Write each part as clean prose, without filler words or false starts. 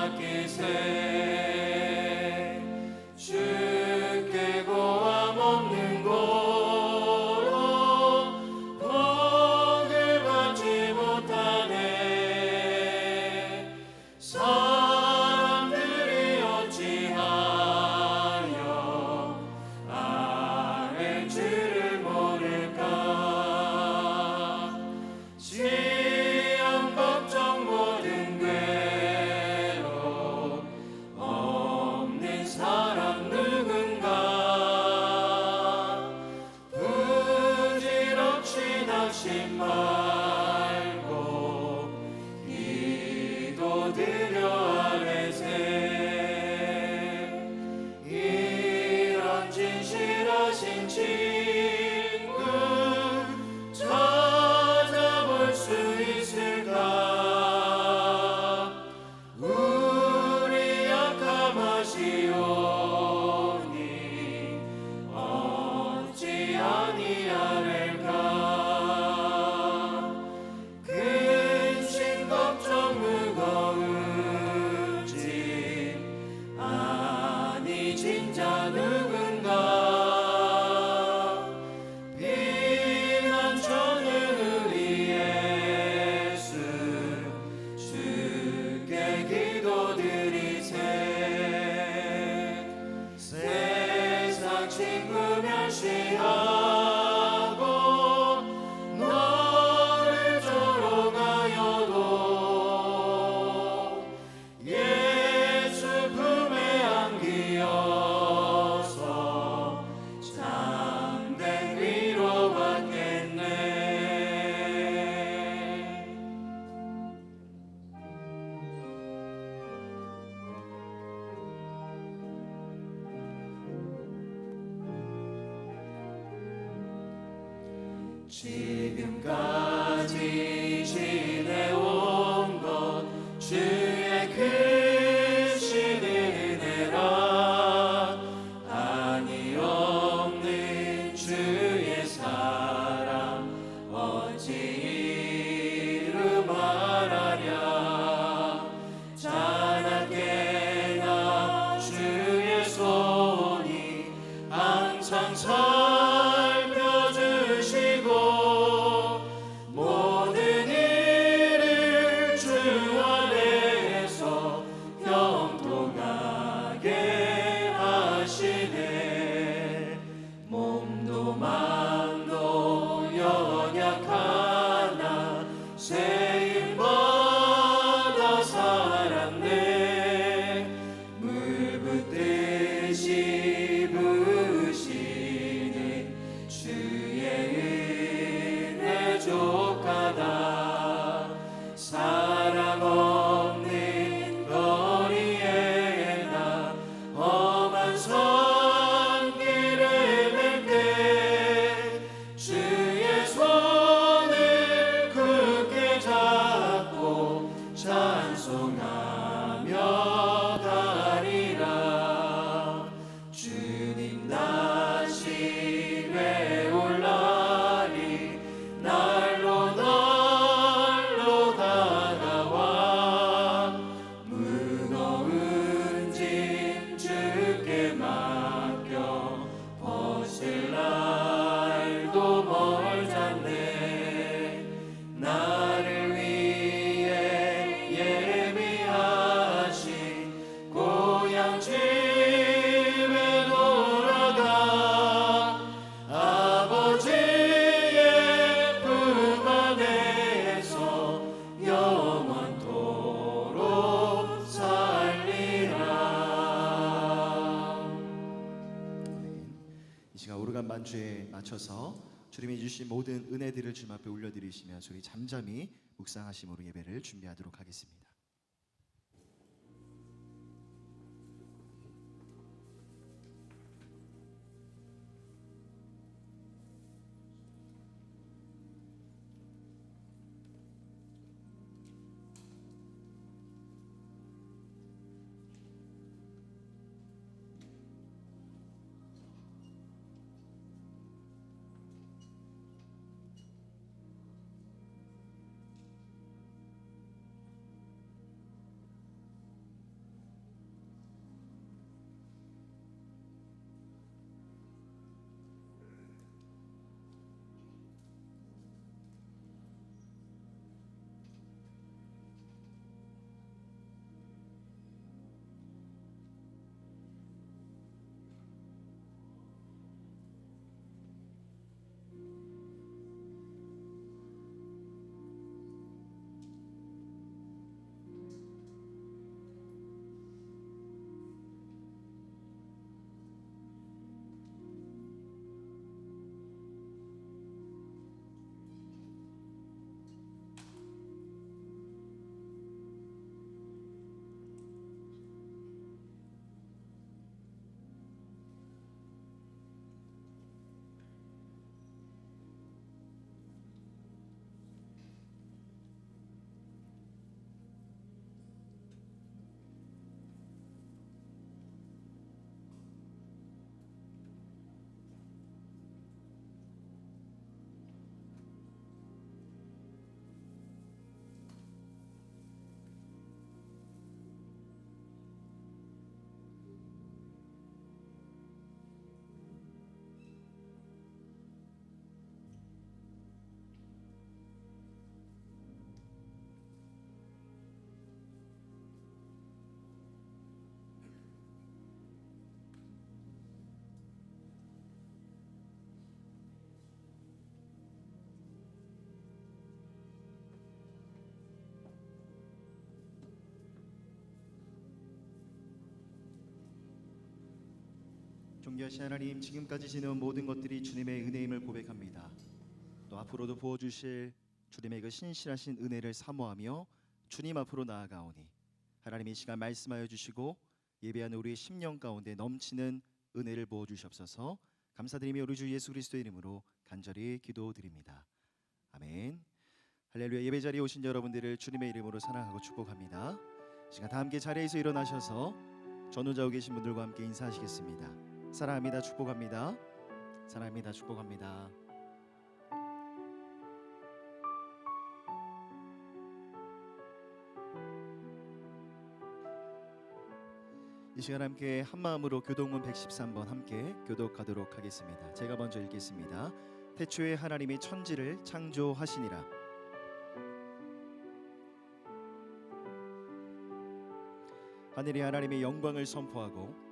맡기세. 주께 고함 없는 고로 복을 받지 못하네. 사람들이 어찌하여 아랠 줄을 모를까. 시험 걱정 모든 괴로 없는 사람 누군가. 부질없이 낙심 말고 기도드려 아뢰세. 이런 진실하신 친구 찾아볼 수 있을까. 우리 약함하시오니 어찌 아니하릴까. 근심 걱정 무거운 짐 아니 진짜 누군가. 피난처는 우리 예수 주께 기도드리세. 세상 친구 멸시하고 너를 조롱하여도 예수 품에 안기어서 참된 위로 받겠네. 지금까지 지내온 것 주의 크신 은혜라. 한이 없는 주의 사랑 어찌 이루 말하랴. 자나깨나 주의 손이 항상 살펴주시고 모든 일을 주 안에서 형통하게 하시네. 몸도 마음도 연약하나 세임받아 살았네. 물 붓듯이 부으시는 주의 은혜 족하다. 사랑 없는 거리에 나 험한 손길을 맬 때 주의 손을 굳게 잡고 찬송하며 가리라. 주님 다시 배울 날이 날로 날로 다가와. 무거운 짐 주께 맡겨 벗을 날도 멀잖네. 나를 위해 예비하신 고향 집에 돌아가. 아버지의 품 안에서 영원토록 살리라. 이 시간 오르간 반주에 맞춰서 주님이 주신 모든 은혜들을 주님 앞에 올려드리시며 우리 잠잠히 묵상하심으로 예배를 준비하도록 하겠습니다. 존귀하신 하나님, 지금까지 지내온 모든 것들이 주님의 은혜임을 고백합니다. 또 앞으로도 부어주실 주님의 그 신실하신 은혜를 사모하며 주님 앞으로 나아가오니 하나님 이 시간 말씀하여 주시고 예배하는 우리의 심령 가운데 넘치는 은혜를 부어주시옵소서. 감사드리며 우리 주 예수 그리스도의 이름으로 간절히 기도드립니다. 아멘. 할렐루야. 예배 자리에 오신 여러분들을 주님의 이름으로 사랑하고 축복합니다. 이 시간 다 함께 자리에서 일어나셔서 전후좌우 계신 분들과 함께 인사하시겠습니다. 사랑합니다. 축복합니다. 사랑합니다. 축복합니다. 이 시간 함께 한마음으로 교독문 113번 함께 교독하도록 하겠습니다. 제가 먼저 읽겠습니다. 태초에 하나님이 천지를 창조하시니라. 하늘이 하나님의 영광을 선포하고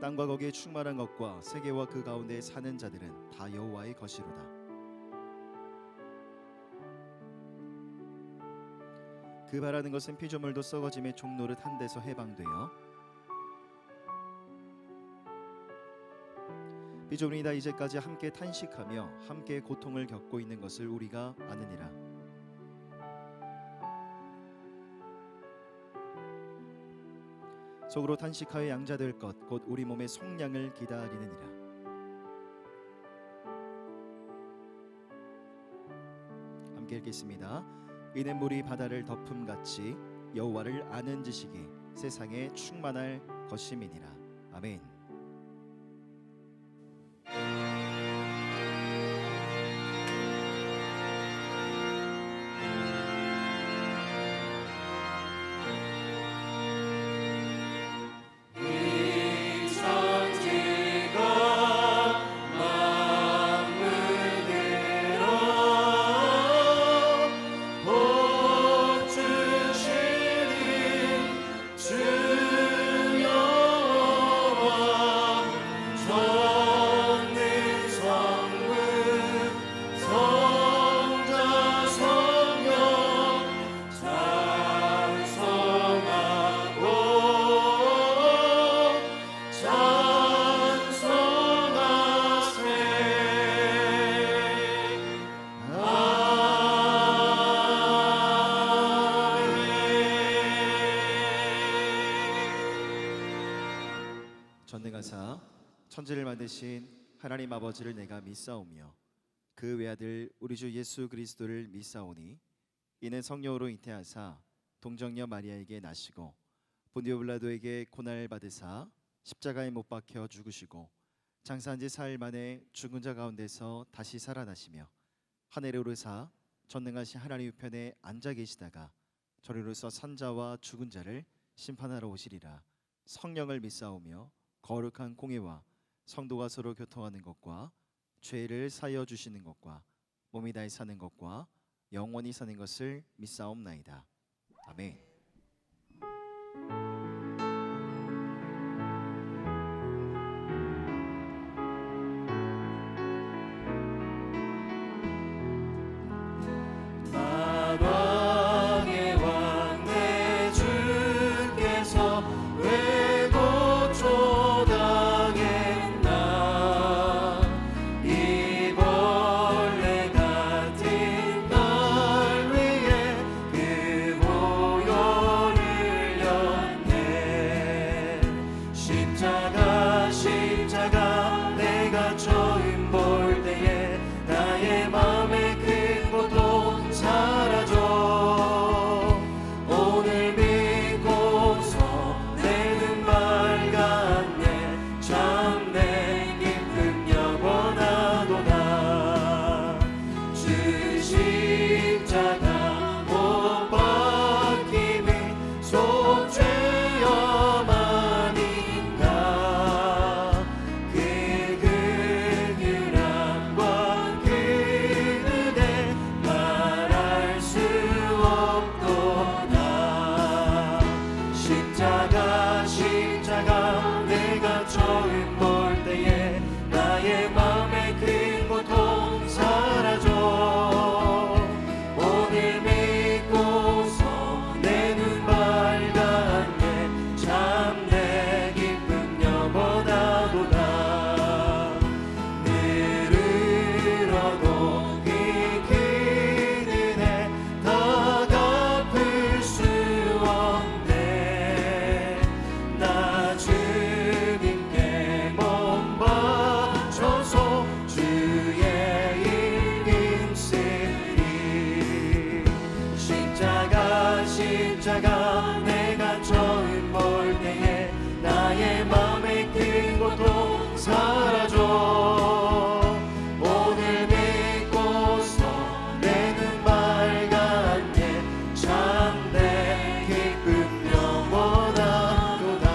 땅과 거기에 충만한 것과 세계와 그 가운데 사는 자들은 다 여호와의 것이로다. 그 바라는 것은 피조물도 썩어짐의 종노릇 한 데서 해방되어 피조물이 다 이제까지 함께 탄식하며 함께 고통을 겪고 있는 것을 우리가 아느니라. 속으로 탄식하여 양자될 것 곧 우리 몸의 속량을 기다리느니라. 함께 읽겠습니다. 이는 물이 바다를 덮음같이 여호와를 아는 지식이 세상에 충만할 것임이니라. 아멘. 전능하사 천지를 만드신 하나님 아버지를 내가 믿사오며 그 외아들 우리 주 예수 그리스도를 믿사오니 이는 성령으로 잉태하사 동정녀 마리아에게 나시고 본디오 빌라도에게 고난을 받으사 십자가에 못 박혀 죽으시고 장사한 지 사흘 만에 죽은 자 가운데서 다시 살아나시며 하늘에 오르사 전능하신 하나님 우편에 앉아 계시다가 저리로서 산자와 죽은 자를 심판하러 오시리라. 성령을 믿사오며 거룩한 공예와 성도가 서로 교통하는 것과 죄를 사하여 주시는 것과 몸이 다해 사는 것과 영원히 사는 것을 믿사옵나이다. 아멘. 만왕의 왕 내 주께서 왜 고초당했나. 이 벌레 같은 날 위해 그 보혈을 흘렸네. 십자가 내가 처음 볼 때에 나의 맘의 큰 고통 사라져. 오늘 믿고서 내 눈 밝았네. 참내 기쁨 영원하도다.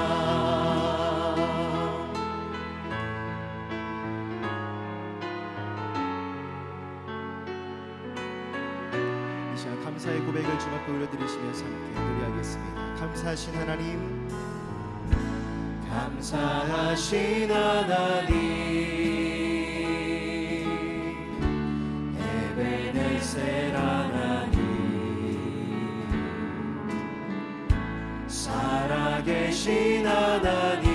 이 시간 감사의 고백을 주 앞에 올려드리시면서 함께 노래하겠습니다. 감사하신 하나님, 감사하신 하나님, 에베네셀 하나님, 살아계신 하나님,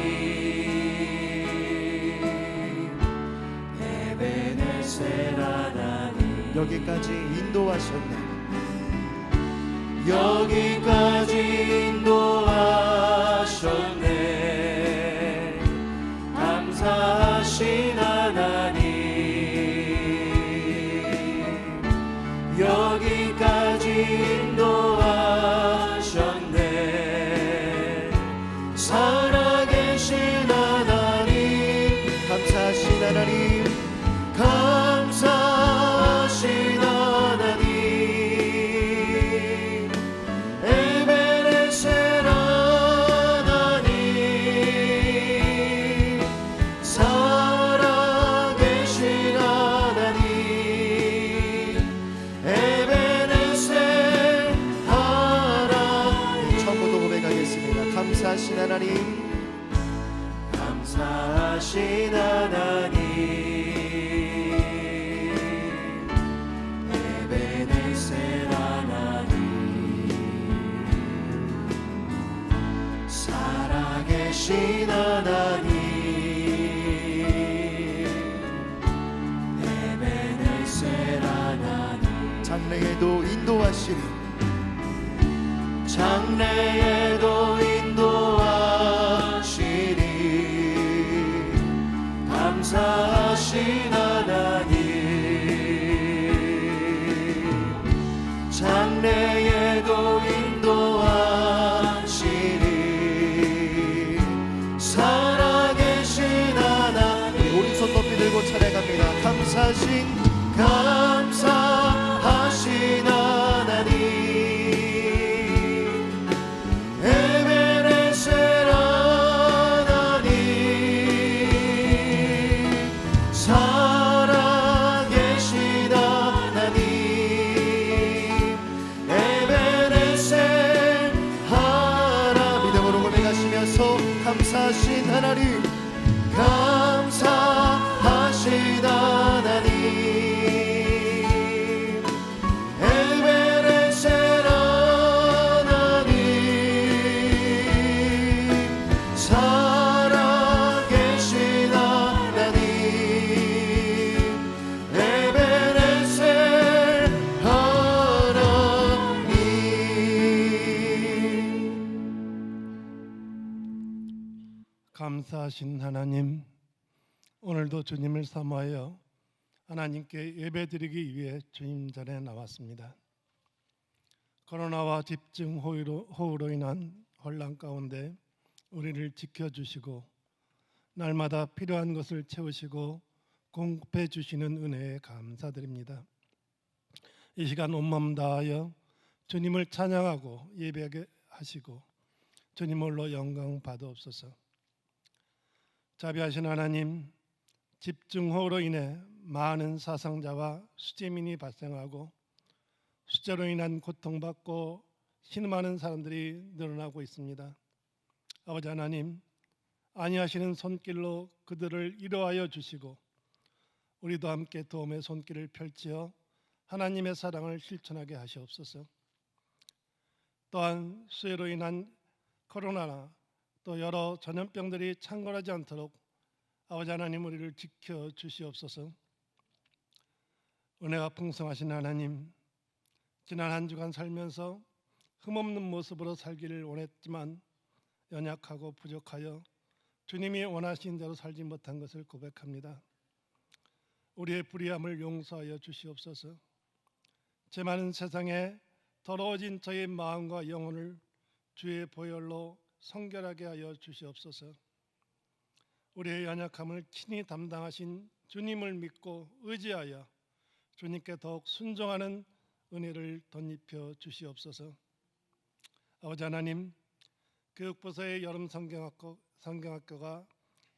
에베네셀 하나님, 여기까지 인도하셨네. 여기까지 인도하셨네. 감사하신 하나님, 여기까지 인도하셨네. 살아계신 하나님, 감사하신 하나님, 감사하신 하나님, 에베네셀 하나님, 살아계신 하나님, 에베네셀 하나님. 처음부터 고백하겠습니다. 감사하신 하나님, 감사하신 하나님, 에베네셀 하나님, 살아계신 하나님, 에베네셀 하나님, 장래에도 인도하시리. 장래에도 인도하시리. 감사하신 하나님, 장래에도 인도하시리. 살아계신 하나님, 오른손 높이 들고 찬양합니다. 감사하신 하나님, 에베네셀 하나님, 살아계신 하나님, 에베네셀 하나님. 믿음으로 고백하시면서 감사하신 하나님, 감사하신 하나님, 에베네셀 하나님, 살아계신 하나님, 에베네셀 하나님. 감사하신 하나님, 오늘도 주님을 사모하여 하나님께 예배드리기 위해 주님 전에 나왔습니다. 코로나와 집중 호우로 인한 혼란 가운데 우리를 지켜주시고 날마다 필요한 것을 채우시고 공급해 주시는 은혜에 감사드립니다. 이 시간 온마음 다하여 주님을 찬양하고 예배하게 하시고 주님 홀로 영광 받으옵소서. 자비하신 하나님, 집중호우로 인해 많은 사상자와 수재민이 발생하고 수재로 인한 고통받고 신음하는 사람들이 늘어나고 있습니다. 아버지 하나님, 안위하시는 손길로 그들을 위로하여 주시고 우리도 함께 도움의 손길을 펼치어 하나님의 사랑을 실천하게 하시옵소서. 또한 수해로 인한 코로나나 또 여러 전염병들이 창궐하지 않도록 아버지 하나님 우리를 지켜 주시옵소서. 은혜가 풍성하신 하나님, 지난 한 주간 살면서 흠없는 모습으로 살기를 원했지만 연약하고 부족하여 주님이 원하신 대로 살지 못한 것을 고백합니다. 우리의 불의함을 용서하여 주시옵소서. 제 많은 세상에 더러워진 저의 마음과 영혼을 주의 보혈로 성결하게 하여 주시옵소서. 우리의 연약함을 친히 담당하신 주님을 믿고 의지하여 주님께 더욱 순종하는 은혜를 덧입혀 주시옵소서. 아버지 하나님, 교육부서의 여름 성경학교가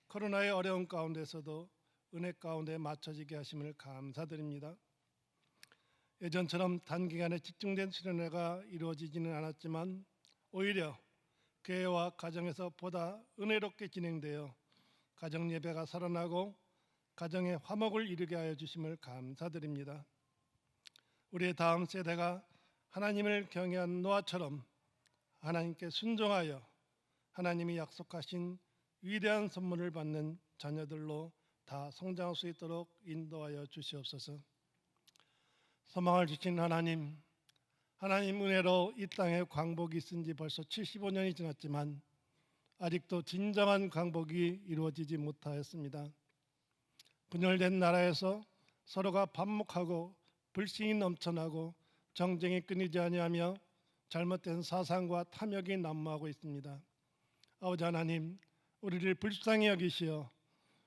코로나의 어려운 가운데서도 은혜 가운데 맞춰지게 하심을 감사드립니다. 예전처럼 단기간에 집중된 수련회가 이루어지지는 않았지만 오히려 교회와 가정에서 보다 은혜롭게 진행되어 가정 예배가 살아나고 가정의 화목을 이루게 하여 주심을 감사드립니다. 우리의 다음 세대가 하나님을 경외한 노아처럼 하나님께 순종하여 하나님이 약속하신 위대한 선물을 받는 자녀들로 다 성장할 수 있도록 인도하여 주시옵소서. 소망을 주신 하나님 은혜로 이 땅에 광복이 있은 지 벌써 75년이 지났지만 아직도 진정한 광복이 이루어지지 못하였습니다. 분열된 나라에서 서로가 반목하고 불신이 넘쳐나고 정쟁이 끊이지 아니하며 잘못된 사상과 탐욕이 난무하고 있습니다. 아버지 하나님, 우리를 불쌍히 여기시어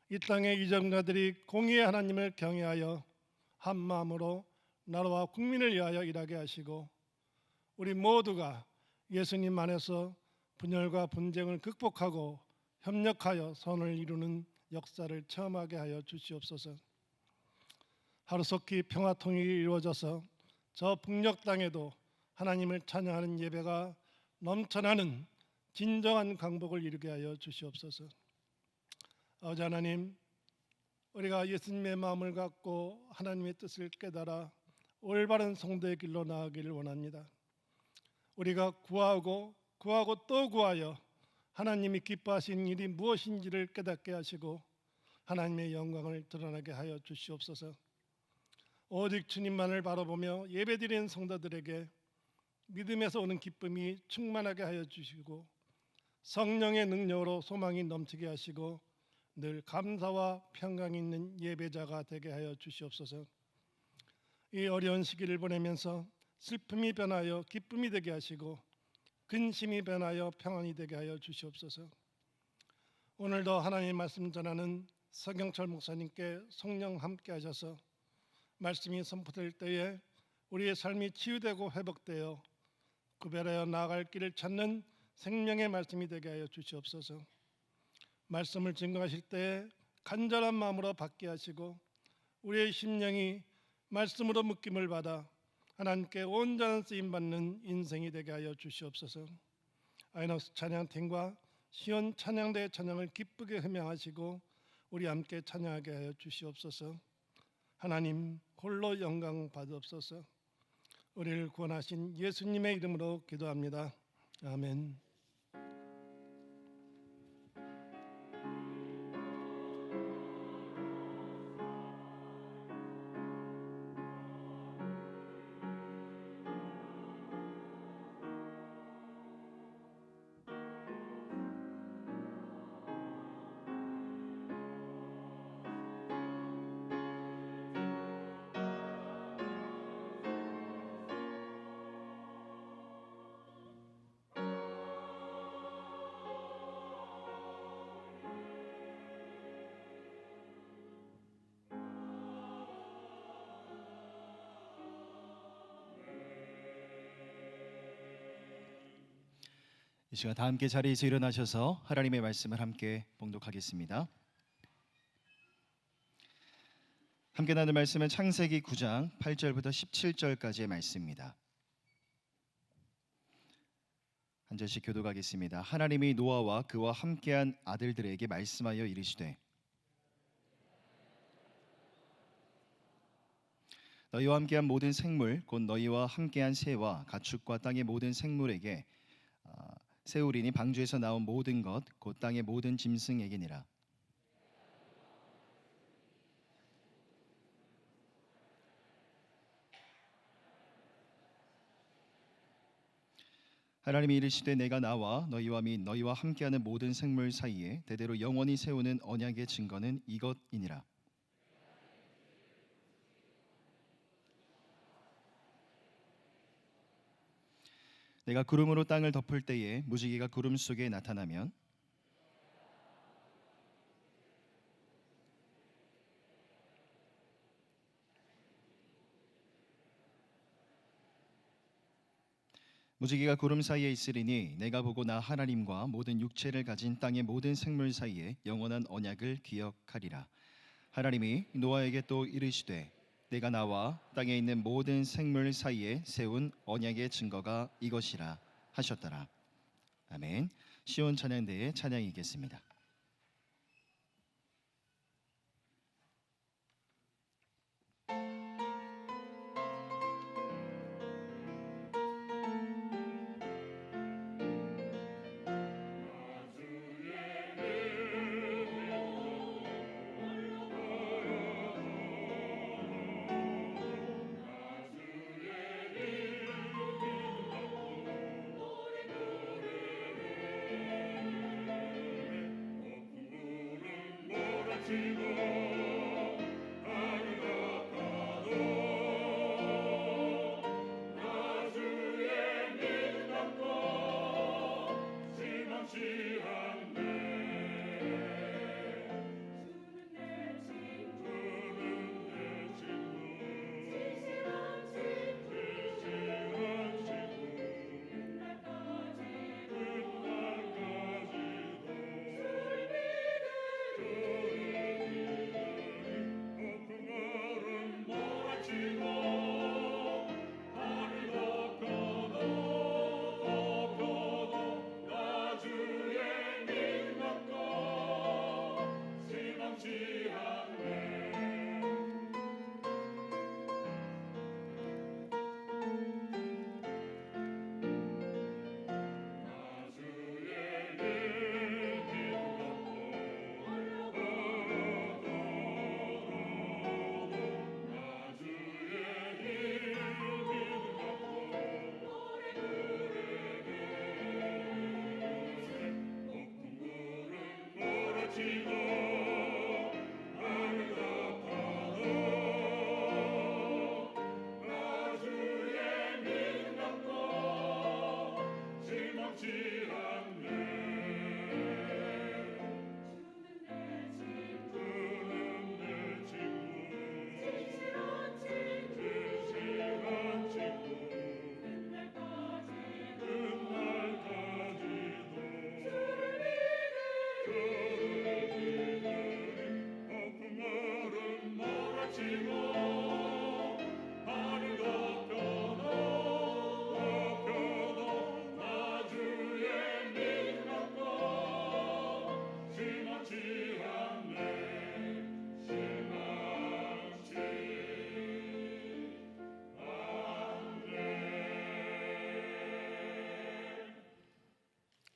이 땅의 이정자들이 공의의 하나님을 경외하여 한 마음으로 나라와 국민을 위하여 일하게 하시고 우리 모두가 예수님 안에서 분열과 분쟁을 극복하고 협력하여 선을 이루는 역사를 체험하게 하여 주시옵소서. 하루속히 평화통일이 이루어져서 저 북녘 땅에도 하나님을 찬양하는 예배가 넘쳐나는 진정한 광복을 이루게 하여 주시옵소서. 아버지 하나님, 우리가 예수님의 마음을 갖고 하나님의 뜻을 깨달아 올바른 성도의 길로 나아가기를 원합니다. 우리가 구하고 또 구하여 하나님이 기뻐하시는 일이 무엇인지를 깨닫게 하시고 하나님의 영광을 드러나게 하여 주시옵소서. 오직 주님만을 바라보며 예배드리는 성도들에게 믿음에서 오는 기쁨이 충만하게 하여 주시고 성령의 능력으로 소망이 넘치게 하시고 늘 감사와 평강이 있는 예배자가 되게 하여 주시옵소서. 이 어려운 시기를 보내면서 슬픔이 변하여 기쁨이 되게 하시고 근심이 변하여 평안이 되게 하여 주시옵소서. 오늘도 하나님의 말씀 전하는 서경철 목사님께 성령 함께 하셔서 말씀이 선포될 때에 우리의 삶이 치유되고 회복되어 구별하여 나아갈 길을 찾는 생명의 말씀이 되게 하여 주시옵소서. 말씀을 증거하실 때에 간절한 마음으로 받게 하시고 우리의 심령이 말씀으로 묶임을 받아 하나님께 온전한 쓰임 받는 인생이 되게 하여 주시옵소서. 아이너스 찬양팀과 시온 찬양대의 찬양을 기쁘게 음향하시고 우리 함께 찬양하게 하여 주시옵소서. 하나님 홀로 영광 받으옵소서. 우리를 구원하신 예수님의 이름으로 기도합니다. 아멘. 이 시간 다 함께 자리에서 일어나셔서 하나님의 말씀을 함께 봉독하겠습니다. 함께 나눌 말씀은 창세기 9장 8절부터 17절까지의 말씀입니다. 한 절씩 교독하겠습니다. 하나님이 노아와 그와 함께한 아들들에게 말씀하여 이르시되 너희와 함께한 모든 생물 곧 너희와 함께한 새와 가축과 땅의 모든 생물에게 새우리니 방주에서 나온 모든 것 곧 땅의 모든 짐승에게니라. 하나님이 이르시되 내가 나와 너희와 및 너희와 함께하는 모든 생물 사이에 대대로 영원히 세우는 언약의 증거는 이것이니라. 내가 구름으로 땅을 덮을 때에 무지개가 구름 속에 나타나면 무지개가 구름 사이에 있으리니 내가 보고 나 하나님과 모든 육체를 가진 땅의 모든 생물 사이에 영원한 언약을 기억하리라. 하나님이 노아에게 또 이르시되 내가 나와 땅에 있는 모든 생물 사이에 세운 언약의 증거가 이것이라 하셨더라. 아멘. 시온 찬양대의 찬양이겠습니다.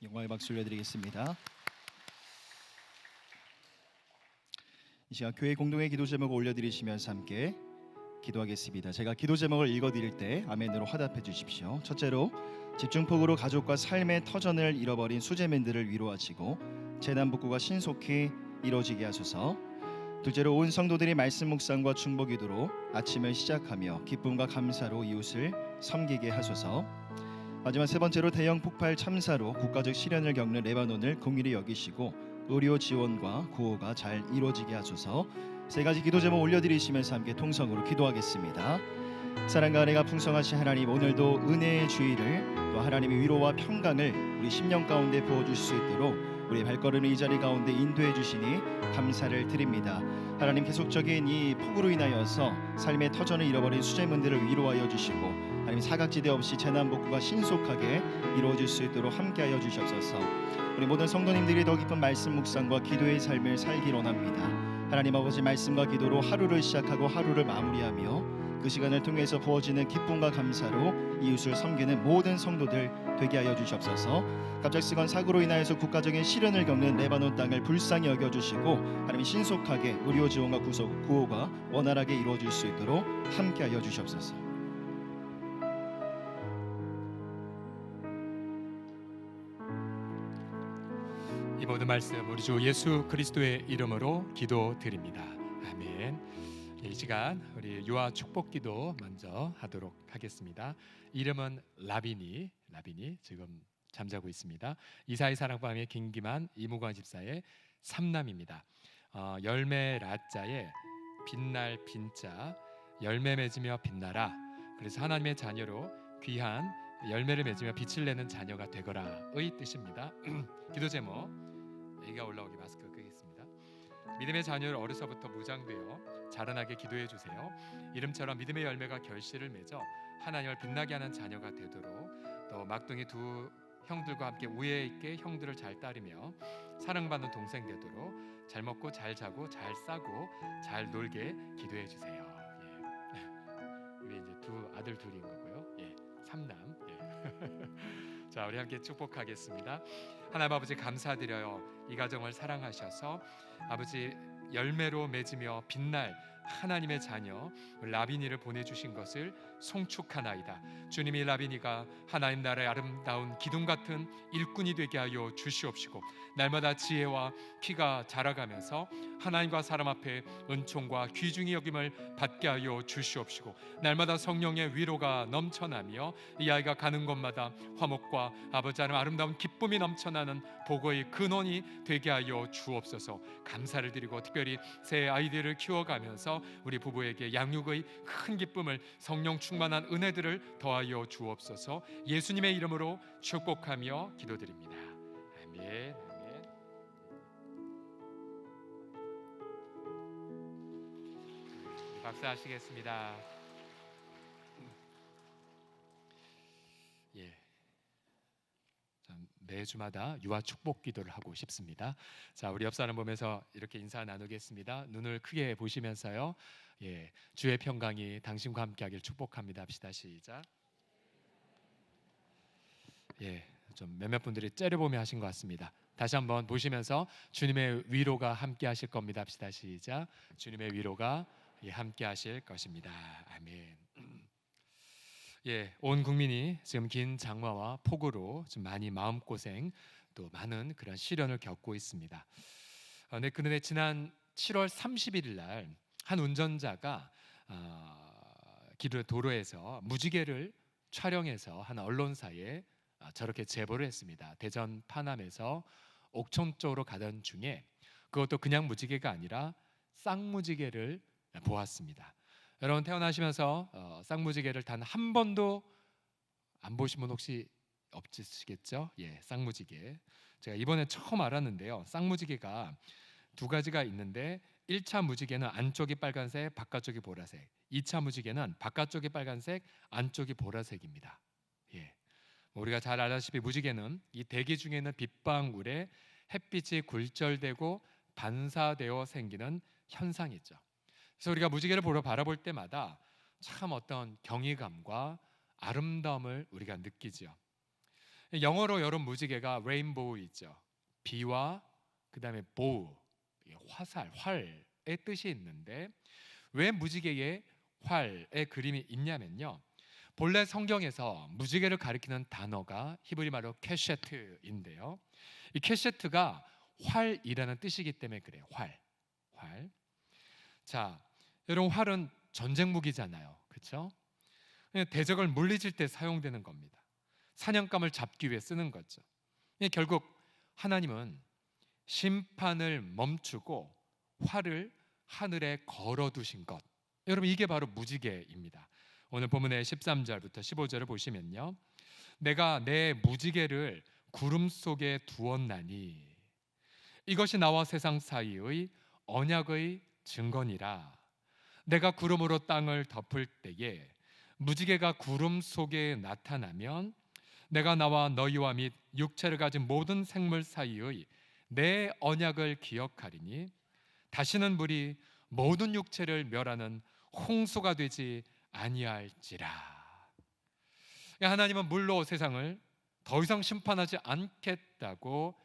영광의 박수 올려드리겠습니다. 이 시간 교회 공동의 기도 제목을 올려드리시면서 함께 기도하겠습니다. 제가 기도 제목을 읽어드릴 때 아멘으로 화답해 주십시오. 첫째로 집중폭우로 가족과 삶의 터전을 잃어버린 수재맨들을 위로하시고 재난복구가 신속히 이루어지게 하소서. 둘째로 온 성도들이 말씀 묵상과 중보 기도로 아침을 시작하며 기쁨과 감사로 이웃을 섬기게 하소서. 마지막 세 번째로 대형 폭발 참사로 국가적 시련을 겪는 레바논을 긍휼히 여기시고 의료 지원과 구호가 잘 이루어지게 하소서. 세 가지 기도 제목 올려드리시면서 함께 통성으로 기도하겠습니다. 사랑과 은혜가 풍성하신 하나님, 오늘도 은혜의 주의를 또 하나님의 위로와 평강을 우리 심령 가운데 부어주실 수 있도록 우리 발걸음을 이 자리 가운데 인도해 주시니 감사를 드립니다. 하나님, 계속적인 이 폭우로 인하여서 삶의 터전을 잃어버린 수재문들을 위로하여 주시고 하나님, 사각지대 없이 재난복구가 신속하게 이루어질 수 있도록 함께하여 주시옵소서. 우리 모든 성도님들이 더 깊은 말씀 묵상과 기도의 삶을 살기 원합니다. 하나님 아버지, 말씀과 기도로 하루를 시작하고 하루를 마무리하며 그 시간을 통해서 부어지는 기쁨과 감사로 이웃을 섬기는 모든 성도들 되게 하여 주시옵소서. 갑작스런 사고로 인하여서 국가적인 시련을 겪는 레바논 땅을 불쌍히 여겨주시고 하나님, 신속하게 의료 지원과 구호가 원활하게 이루어질 수 있도록 함께 하여 주시옵소서. 이 모든 말씀 우리 주 예수 그리스도의 이름으로 기도드립니다. 아멘. 이 시간 우리 유아 축복기도 먼저 하도록 하겠습니다. 이름은 라비니 라빈이 지금 잠자고 있습니다. 이사의 사랑방의 김기만 이무관 집사의 삼남입니다. 열매 라자에 빛날 빈자, 열매 맺으며 빛나라. 그래서 하나님의 자녀로 귀한 열매를 맺으며 빛을 내는 자녀가 되거라의 뜻입니다. 기도 제목, 애가 올라오기 마스크 끄겠습니다. 믿음의 자녀를 어려서부터 무장되어 자라나게 기도해 주세요. 이름처럼 믿음의 열매가 결실을 맺어 하나님을 빛나게 하는 자녀가 되도록, 또 막둥이 두 형들과 함께 우애 있게 형들을 잘 따르며 사랑받는 동생 되도록 잘 먹고 잘 자고 잘 싸고 잘 놀게 기도해 주세요. 예. 우리 이제 두 아들 둘인 거고요. 예, 삼남. 예. 자, 우리 함께 축복하겠습니다. 하나님 아버지 감사드려요. 이 가정을 사랑하셔서 아버지 열매로 맺으며 빛날 하나님의 자녀 라빈이를 보내주신 것을 송축하나이다. 주님이 라빈이가 하나님 나라의 아름다운 기둥 같은 일꾼이 되게 하여 주시옵시고, 날마다 지혜와 키가 자라가면서 하나님과 사람 앞에 은총과 귀중히 여김을 받게 하여 주시옵시고, 날마다 성령의 위로가 넘쳐나며 이 아이가 가는 곳마다 화목과 아버지 하나님 아름다운 기쁨이 넘쳐나는 복의 근원이 되게 하여 주옵소서. 감사를 드리고 특별히 새 아이들을 키워가면서 우리 부부에게 양육의 큰 기쁨을, 성령 충만한 은혜들을 더하여 주옵소서. 예수님의 이름으로 축복하며 기도드립니다. 아멘. 아멘. 박수하시겠습니다. 예. 매주마다 유아 축복 기도를 하고 싶습니다. 자, 우리 옆 사람 보면서 이렇게 인사 나누겠습니다. 눈을 크게 보시면서요. 예, 주의 평강이 당신과 함께하길 축복합니다. 합시다. 시작. 예, 좀 몇몇 분들이 째려보며 하신 것 같습니다. 다시 한번 보시면서 주님의 위로가 함께하실 겁니다. 합시다. 시작. 주님의 위로가 함께하실 것입니다. 아멘. 예, 온 국민이 지금 긴 장마와 폭우로 좀 많이 마음고생, 또 많은 그런 시련을 겪고 있습니다. 네, 그런데 지난 7월 31일 날 한 운전자가 도로에서 무지개를 촬영해서 한 언론사에 저렇게 제보를 했습니다. 대전 파남에서 옥천 쪽으로 가던 중에, 그것도 그냥 무지개가 아니라 쌍무지개를 보았습니다. 여러분 태어나시면서 쌍무지개를 단 한 번도 안 보신 분 혹시 없으시겠죠? 예, 쌍무지개. 제가 이번에 처음 알았는데요. 쌍무지개가 두 가지가 있는데, 1차 무지개는 안쪽이 빨간색, 바깥쪽이 보라색. 2차 무지개는 바깥쪽이 빨간색, 안쪽이 보라색입니다. 예, 우리가 잘 알다시피 무지개는 이 대기 중에 있는 빛방울에 햇빛이 굴절되고 반사되어 생기는 현상이죠. 그래서 우리가 무지개를 바라볼 때마다 참 어떤 경이감과 아름다움을 우리가 느끼죠. 영어로 여러분 무지개가 레인보우이죠. 비와 그 다음에 보우, 화살, 활의 뜻이 있는데, 왜 무지개에 활의 그림이 있냐면요, 본래 성경에서 무지개를 가리키는 단어가 히브리 말로 케셰트인데요, 이 케셰트가 활이라는 뜻이기 때문에 그래요. 활. 자, 여러분 활은 전쟁 무기잖아요, 그렇죠? 대적을 물리칠 때 사용되는 겁니다. 사냥감을 잡기 위해 쓰는 거죠. 결국 하나님은 심판을 멈추고 활을 하늘에 걸어두신 것, 여러분 이게 바로 무지개입니다. 오늘 본문의 13절부터 15절을 보시면요, 내가 내 무지개를 구름 속에 두었나니 이것이 나와 세상 사이의 언약의 증거니라. 내가 구름으로 땅을 덮을 때에 무지개가 구름 속에 나타나면 내가 나와 너희와 및 육체를 가진 모든 생물 사이의 내 언약을 기억하리니 다시는 물이 모든 육체를 멸하는 홍수가 되지 아니할지라. 하나님은 물로 세상을 더 이상 심판하지 않겠다고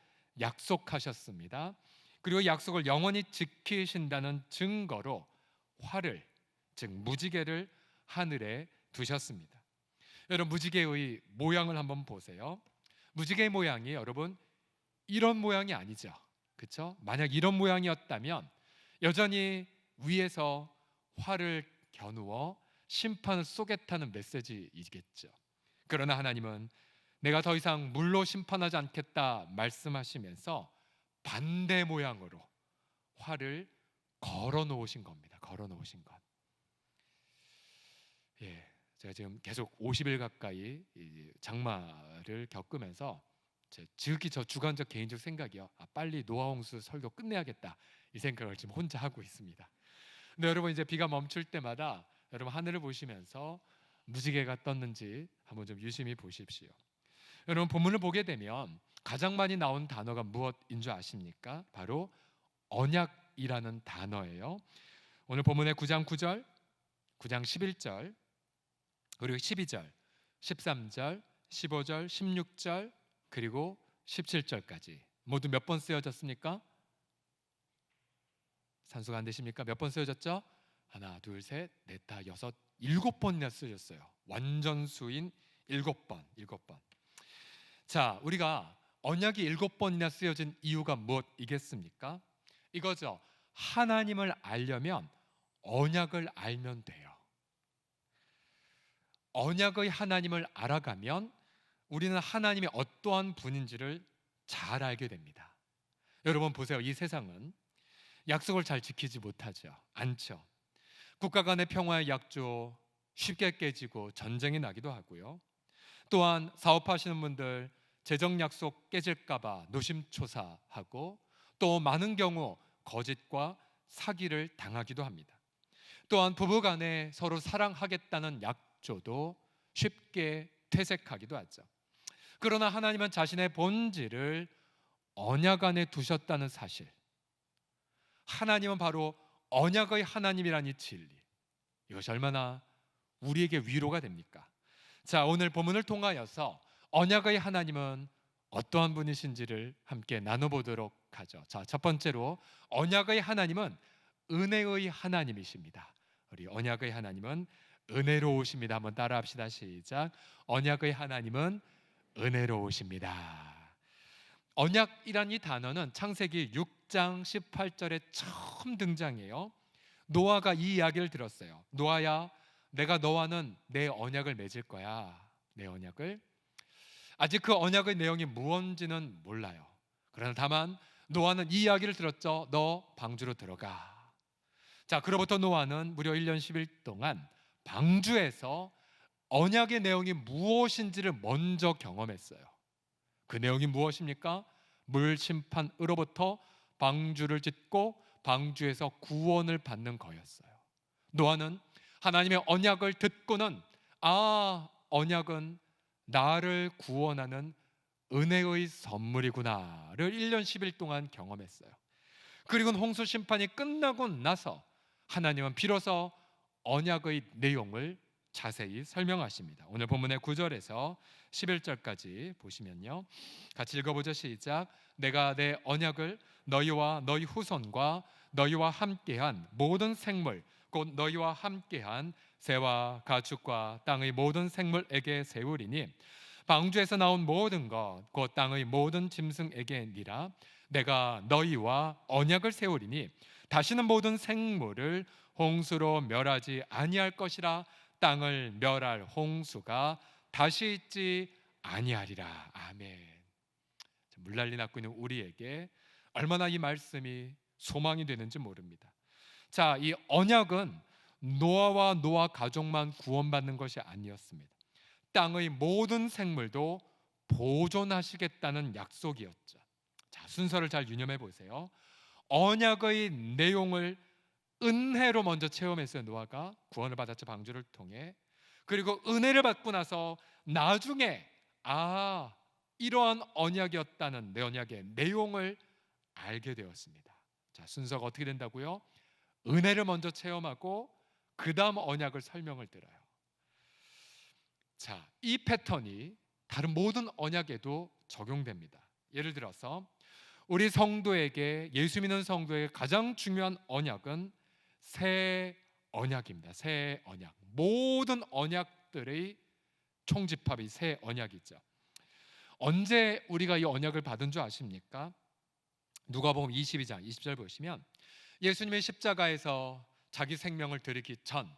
약속하셨습니다. 그리고 약속을 영원히 지키신다는 증거로 활을, 즉 무지개를 하늘에 두셨습니다. 여러분 무지개의 모양을 한번 보세요. 무지개의 모양이 여러분 이런 모양이 아니죠, 그렇죠? 만약 이런 모양이었다면 여전히 위에서 활을 겨누어 심판을 쏘겠다는 메시지이겠죠. 그러나 하나님은 내가 더 이상 물로 심판하지 않겠다 말씀하시면서 반대 모양으로 활을 걸어 놓으신 겁니다. 걸어 놓으신 것. 예, 제가 지금 계속 50일 가까이 이 장마를 겪으면서 지극히 저 주관적 개인적 생각이요. 빨리 노아홍수 설교 끝내야겠다 이 생각을 지금 혼자 하고 있습니다. 근데 여러분 이제 비가 멈출 때마다 여러분 하늘을 보시면서 무지개가 떴는지 한번 좀 유심히 보십시오. 여러분 본문을 보게 되면 가장 많이 나온 단어가 무엇인 줄 아십니까? 바로 언약이라는 단어예요. 오늘 본문의 9장 9절, 9장 11절, 그리고 12절, 13절, 15절, 16절, 그리고 17절까지 모두 몇 번 쓰여졌습니까? 산수가 안 되십니까? 몇 번 쓰여졌죠? 하나, 둘, 셋, 넷, 다, 여섯, 7번이나 쓰여졌어요. 완전 수인 7번. 자, 우리가 언약이 7번이나 쓰여진 이유가 무엇이겠습니까? 이거죠. 하나님을 알려면 언약을 알면 돼요. 언약의 하나님을 알아가면 우리는 하나님이 어떠한 분인지를 잘 알게 됩니다. 여러분 보세요. 이 세상은 약속을 잘 지키지 못하죠. 않죠. 국가 간의 평화의 약조 쉽게 깨지고 전쟁이 나기도 하고요. 또한 사업하시는 분들 재정 약속 깨질까 봐 노심초사하고 또 많은 경우 거짓과 사기를 당하기도 합니다. 또한 부부 간에 서로 사랑하겠다는 약조도 쉽게 퇴색하기도 하죠. 그러나 하나님은 자신의 본질을 언약 안에 두셨다는 사실, 하나님은 바로 언약의 하나님이라는 이 진리, 이것이 얼마나 우리에게 위로가 됩니까? 자, 오늘 본문을 통하여서 언약의 하나님은 어떠한 분이신지를 함께 나눠보도록 하죠. 자, 첫 번째로 언약의 하나님은 은혜의 하나님이십니다. 우리 언약의 하나님은 은혜로우십니다. 한번 따라합시다. 시작. 언약의 하나님은 은혜로우십니다. 언약이란 이 단어는 창세기 6장 18절에 처음 등장해요. 노아가 이 이야기를 들었어요. 노아야, 내가 너와는 내 언약을 맺을 거야. 내 언약을. 아직 그 언약의 내용이 무언지는 몰라요. 그러나 다만 노아는 이 이야기를 들었죠. 너 방주로 들어가. 자, 그로부터 노아는 무려 1년 10일 동안 방주에서 언약의 내용이 무엇인지를 먼저 경험했어요. 그 내용이 무엇입니까? 물 심판으로부터 방주를 짓고 방주에서 구원을 받는 거였어요. 노아는 하나님의 언약을 듣고는 언약은 나를 구원하는 은혜의 선물이구나를 1년 10일 동안 경험했어요. 그리고 홍수 심판이 끝나고 나서 하나님은 비로소 언약의 내용을 자세히 설명하십니다. 오늘 본문의 9절에서 11절까지 보시면요, 같이 읽어보죠. 시작. 내가 내 언약을 너희와 너희 후손과 너희와 함께한 모든 생물 곧 너희와 함께한 새와 가축과 땅의 모든 생물에게 세우리니 방주에서 나온 모든 것 곧 땅의 모든 짐승에게니라. 내가 너희와 언약을 세우리니 다시는 모든 생물을 홍수로 멸하지 아니할 것이라. 땅을 멸할 홍수가 다시 있지 아니하리라. 아멘. 물난리 났고 있는 우리에게 얼마나 이 말씀이 소망이 되는지 모릅니다. 자, 이 언약은 노아와 노아 가족만 구원받는 것이 아니었습니다. 땅의 모든 생물도 보존하시겠다는 약속이었죠. 자, 순서를 잘 유념해 보세요. 언약의 내용을 은혜로 먼저 체험했어요. 노아가 구원을 받았죠. 방주를 통해. 그리고 은혜를 받고 나서 나중에 이러한 언약이었다는 내 언약의 내용을 알게 되었습니다. 자, 순서가 어떻게 된다고요? 은혜를 먼저 체험하고 그 다음 언약을 설명을 들어요. 자, 이 패턴이 다른 모든 언약에도 적용됩니다. 예를 들어서 우리 성도에게, 예수 믿는 성도에게 가장 중요한 언약은 새 언약입니다. 새 언약. 모든 언약들의 총집합이 새 언약이죠. 언제 우리가 이 언약을 받은 줄 아십니까? 누가복음 22장 20절 보시면 예수님의 십자가에서 자기 생명을 드리기 전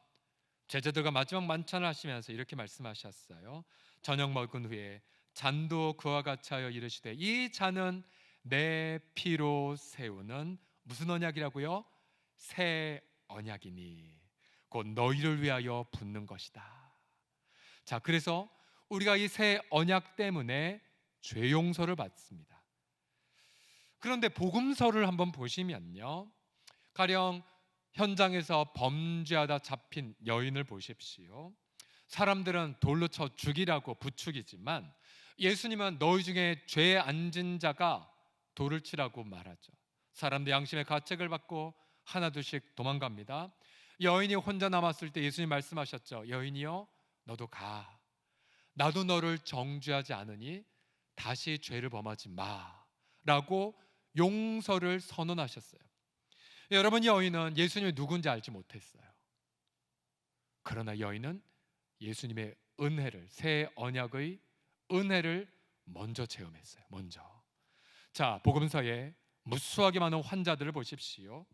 제자들과 마지막 만찬을 하시면서 이렇게 말씀하셨어요. 저녁 먹은 후에 잔도 그와 같이 하여 이르시되 이 잔은 내 피로 세우는 무슨 언약이라고요? 새 언약이니 곧 너희를 위하여 붓는 것이다. 자, 그래서 우리가 이 새 언약 때문에 죄 용서를 받습니다. 그런데 복음서를 한번 보시면요, 가령 현장에서 범죄하다 잡힌 여인을 보십시오. 사람들은 돌로 쳐 죽이라고 부추기지만 예수님은 너희 중에 죄에 앉은 자가 돌을 치라고 말하죠. 사람들 양심의 가책을 받고 하나둘씩 도망갑니다. 여인이 혼자 남았을 때 예수님 말씀하셨죠. 여인이여, 너도 가. 나도 너를 정죄하지 않으니 다시 죄를 범하지 마라고 용서를 선언하셨어요. 여러분, 여인은 예수님이 누군지 알지 못했어요. 그러나 여인은 예수님의 은혜를, 새 언약의 은혜를 먼저 체험했어요. 먼저. 자, 복음서에 무수하게 많은 환자들을 보십시오.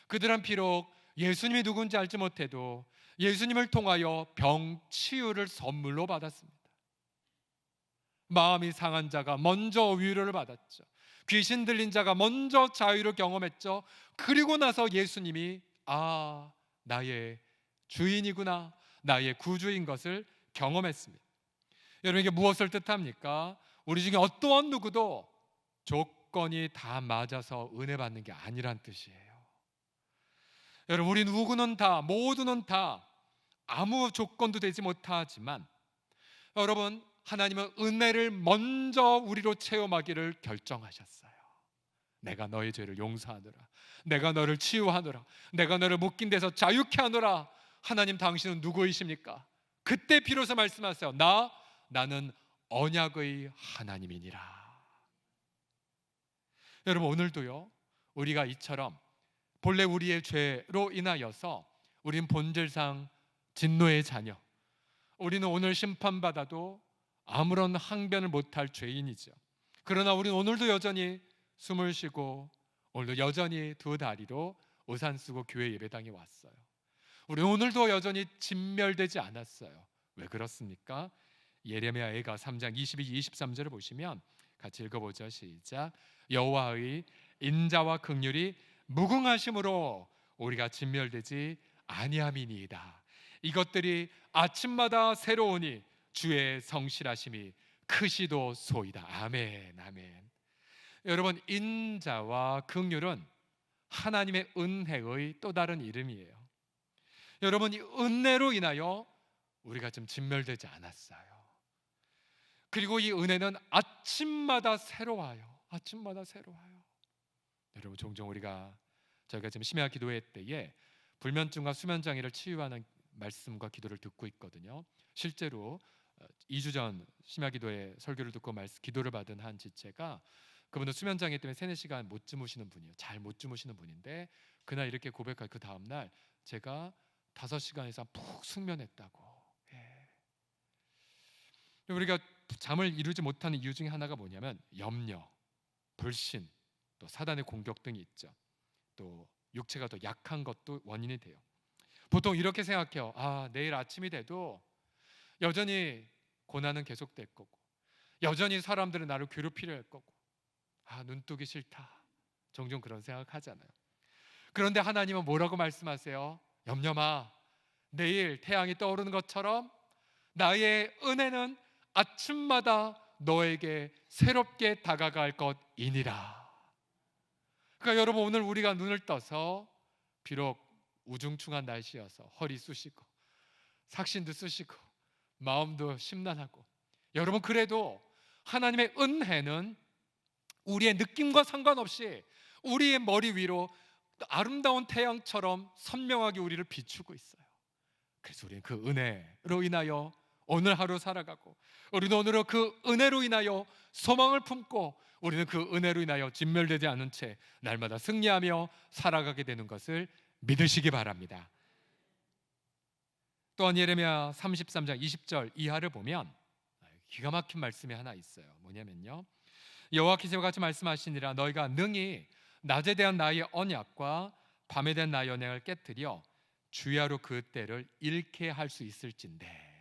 그들은 비록 예수님이 누군지 알지 못해도 예수님을 통하여 병 치유를 선물로 받았습니다. 마음이 상한 자가 먼저 위로를 받았죠. 귀신 들린 자가 먼저 자유를 경험했죠. 그리고 나서 예수님이 나의 주인이구나, 나의 구주인 것을 경험했습니다. 여러분, 이게 무엇을 뜻합니까? 우리 중에 어떠한 누구도 조건이 다 맞아서 은혜 받는 게 아니란 뜻이에요. 여러분, 우리 누구는 다, 모두는 다 아무 조건도 되지 못하지만 여러분, 하나님은 은혜를 먼저 우리로 체험하기를 결정하셨어요. 내가 너의 죄를 용서하노라, 내가 너를 치유하노라, 내가 너를 묶인 데서 자유케 하노라. 하나님, 당신은 누구이십니까? 그때 비로소 말씀하세요. 나는 언약의 하나님이니라. 여러분, 오늘도요, 우리가 이처럼 본래 우리의 죄로 인하여서 우린 본질상 진노의 자녀, 우리는 오늘 심판받아도 아무런 항변을 못할 죄인이죠. 그러나 우리는 오늘도 여전히 숨을 쉬고 오늘도 여전히 두 다리로 우산 쓰고 교회 예배당에 왔어요. 우리는 오늘도 여전히 진멸되지 않았어요. 왜 그렇습니까? 예레미야가 3장 22, 23절을 보시면 같이 읽어보죠. 시작. 여호와의 인자와 긍휼이 무궁하심으로 우리가 진멸되지 아니함이니이다. 이것들이 아침마다 새로우니 주의 성실하심이 크시도소이다. 아멘, 아멘. 여러분, 인자와 긍휼은 하나님의 은혜의 또 다른 이름이에요. 여러분, 이 은혜로 인하여 우리가 좀 진멸되지 않았어요. 그리고 이 은혜는 아침마다 새로워요. 아침마다 새로워요. 여러분, 종종 저희가 지금 심야 기도회 때에 불면증과 수면장애를 치유하는 말씀과 기도를 듣고 있거든요. 실제로 2주 전 심야 기도회 설교를 듣고 기도를 받은 한 지체가, 그분은 수면장애 때문에 3-4시간 못 주무시는 분이에요. 잘 못 주무시는 분인데 그날 이렇게 고백할 그 다음날 제가 5시간 이상 푹 숙면했다고. 우리가 잠을 이루지 못하는 이유 중에 하나가 뭐냐면 염려, 불신, 또 사단의 공격 등이 있죠. 또 육체가 더 약한 것도 원인이 돼요. 보통 이렇게 생각해요. 내일 아침이 돼도 여전히 고난은 계속될 거고, 여전히 사람들은 나를 괴롭히려 할 거고, 눈뜨기 싫다. 종종 그런 생각하잖아요. 그런데 하나님은 뭐라고 말씀하세요? 염려마, 내일 태양이 떠오르는 것처럼 나의 은혜는 아침마다 너에게 새롭게 다가갈 것이니라. 그러니까 여러분, 오늘 우리가 눈을 떠서 비록 우중충한 날씨여서 허리 쑤시고 삭신도 쑤시고 마음도 심란하고, 여러분, 그래도 하나님의 은혜는 우리의 느낌과 상관없이 우리의 머리 위로 아름다운 태양처럼 선명하게 우리를 비추고 있어요. 그래서 우리는 그 은혜로 인하여 오늘 하루 살아가고, 우리는 오늘은 그 은혜로 인하여 소망을 품고, 우리는 그 은혜로 인하여 진멸되지 않은 채 날마다 승리하며 살아가게 되는 것을 믿으시기 바랍니다. 또한 예레미야 33장 20절 이하를 보면 기가 막힌 말씀이 하나 있어요. 뭐냐면요, 여호와께서 같이 말씀하시니라. 너희가 능히 낮에 대한 나의 언약과 밤에 대한 나의 언약을 깨뜨려 주야로 그 때를 잃게 할 수 있을진데.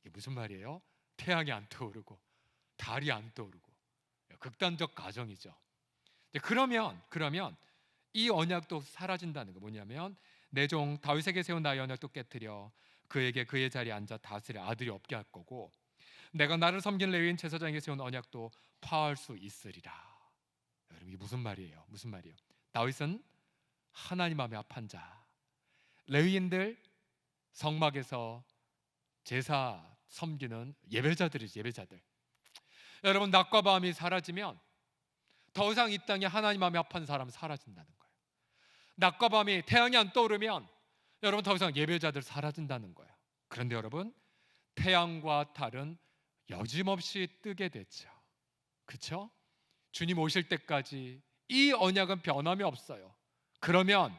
이게 무슨 말이에요? 태양이 안 떠오르고 달이 안 떠오르고 극단적 가정이죠. 그러면 이 언약도 사라진다는 거. 뭐냐면 내 종 다윗에게 세운 나의 언약도 깨뜨려 그에게 그의 자리에 앉아 다스릴 아들이 없게 할 거고, 내가 나를 섬긴 레위인 제사장에게 세운 언약도 파할 수 있으리라. 여러분, 이게 무슨 말이에요? 무슨 말이에요? 다윗은 하나님 마음에 합한 자, 레위인들 성막에서 제사 섬기는 예배자들이지, 예배자들. 여러분, 낮과 밤이 사라지면 더 이상 이 땅에 하나님 마음에 합한 사람은 사라진다는 거예요. 낮과 밤이, 태양이 안 떠오르면 여러분 더 이상 예배자들 사라진다는 거예요. 그런데 여러분, 태양과 달은 여짐없이 뜨게 되죠. 그렇죠? 주님 오실 때까지 이 언약은 변함이 없어요. 그러면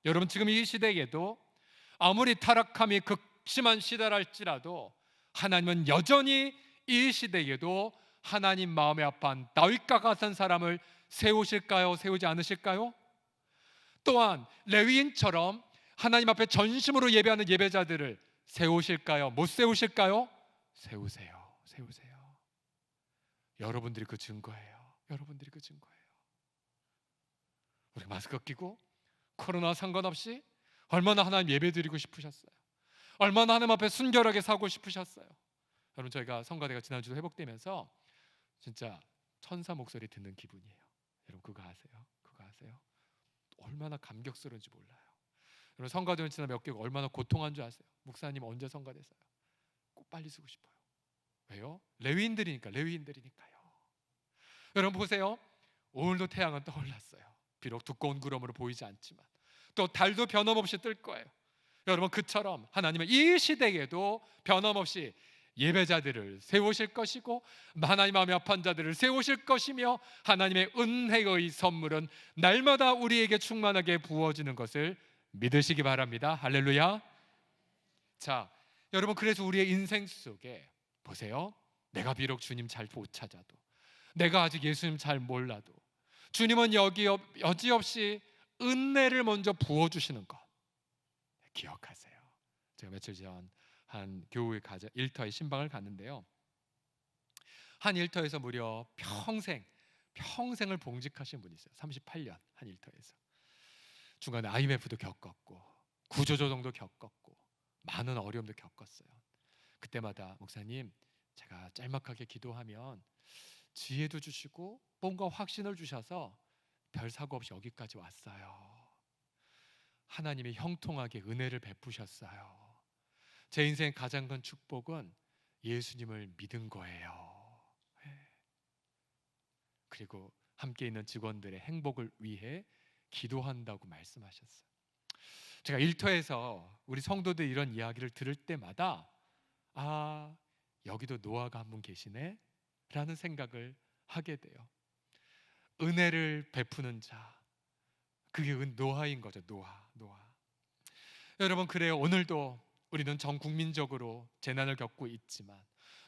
여러분, 지금 이 시대에도 아무리 타락함이 극심한 시대랄지라도 하나님은 여전히 이 시대에도 하나님 마음에 합한 다윗과 같은 사람을 세우실까요? 세우지 않으실까요? 또한 레위인처럼 하나님 앞에 전심으로 예배하는 예배자들을 세우실까요? 못 세우실까요? 세우세요. 세우세요. 여러분들이 그 증거예요. 여러분들이 그 증거예요. 우리 마스크 끼고 코로나 상관없이 얼마나 하나님 예배드리고 싶으셨어요. 얼마나 하나님 앞에 순결하게 살고 싶으셨어요. 여러분, 저희가 성가대가 지난주도 회복되면서 진짜 천사 목소리 듣는 기분이에요. 여러분, 그거 아세요? 그거 아세요? 얼마나 감격스러운지 몰라요. 여러분, 성가대는 지난 몇 개월 얼마나 고통한 줄 아세요? 목사님 언제 성가됐어요? 꼭 빨리 쓰고 싶어요. 왜요? 레위인들이니까요. 여러분 보세요. 오늘도 태양은 떠올랐어요. 비록 두꺼운 구름으로 보이지 않지만 또 달도 변함없이 뜰 거예요. 여러분, 그처럼 하나님은 이 시대에도 변함없이 예배자들을 세우실 것이고 하나님 마음에 합한 자들을 세우실 것이며 하나님의 은혜의 선물은 날마다 우리에게 충만하게 부어지는 것을 믿으시기 바랍니다. 할렐루야. 자, 여러분, 그래서 우리의 인생 속에 보세요. 내가 비록 주님 잘 못 찾아도, 내가 아직 예수님 잘 몰라도 주님은 여지없이 은혜를 먼저 부어주시는 것 기억하세요. 제가 며칠 전 한 교회 일터에 신방을 갔는데요, 한 일터에서 무려 평생을 봉직하신 분이 있어요. 38년 한 일터에서. 중간에 IMF도 겪었고 구조조정도 겪었고 많은 어려움도 겪었어요. 그때마다 목사님, 제가 짤막하게 기도하면 지혜도 주시고 뭔가 확신을 주셔서 별 사고 없이 여기까지 왔어요. 하나님이 형통하게 은혜를 베푸셨어요. 제 인생 가장 큰 축복은 예수님을 믿은 거예요. 그리고 함께 있는 직원들의 행복을 위해 기도한다고 말씀하셨어요. 제가 일터에서 우리 성도들 이런 이야기를 들을 때마다 여기도 노아가 한 분 계시네 라는 생각을 하게 돼요. 은혜를 베푸는 자, 그게 노아인 거죠. 노아. 여러분, 그래요. 오늘도 우리는 전 국민적으로 재난을 겪고 있지만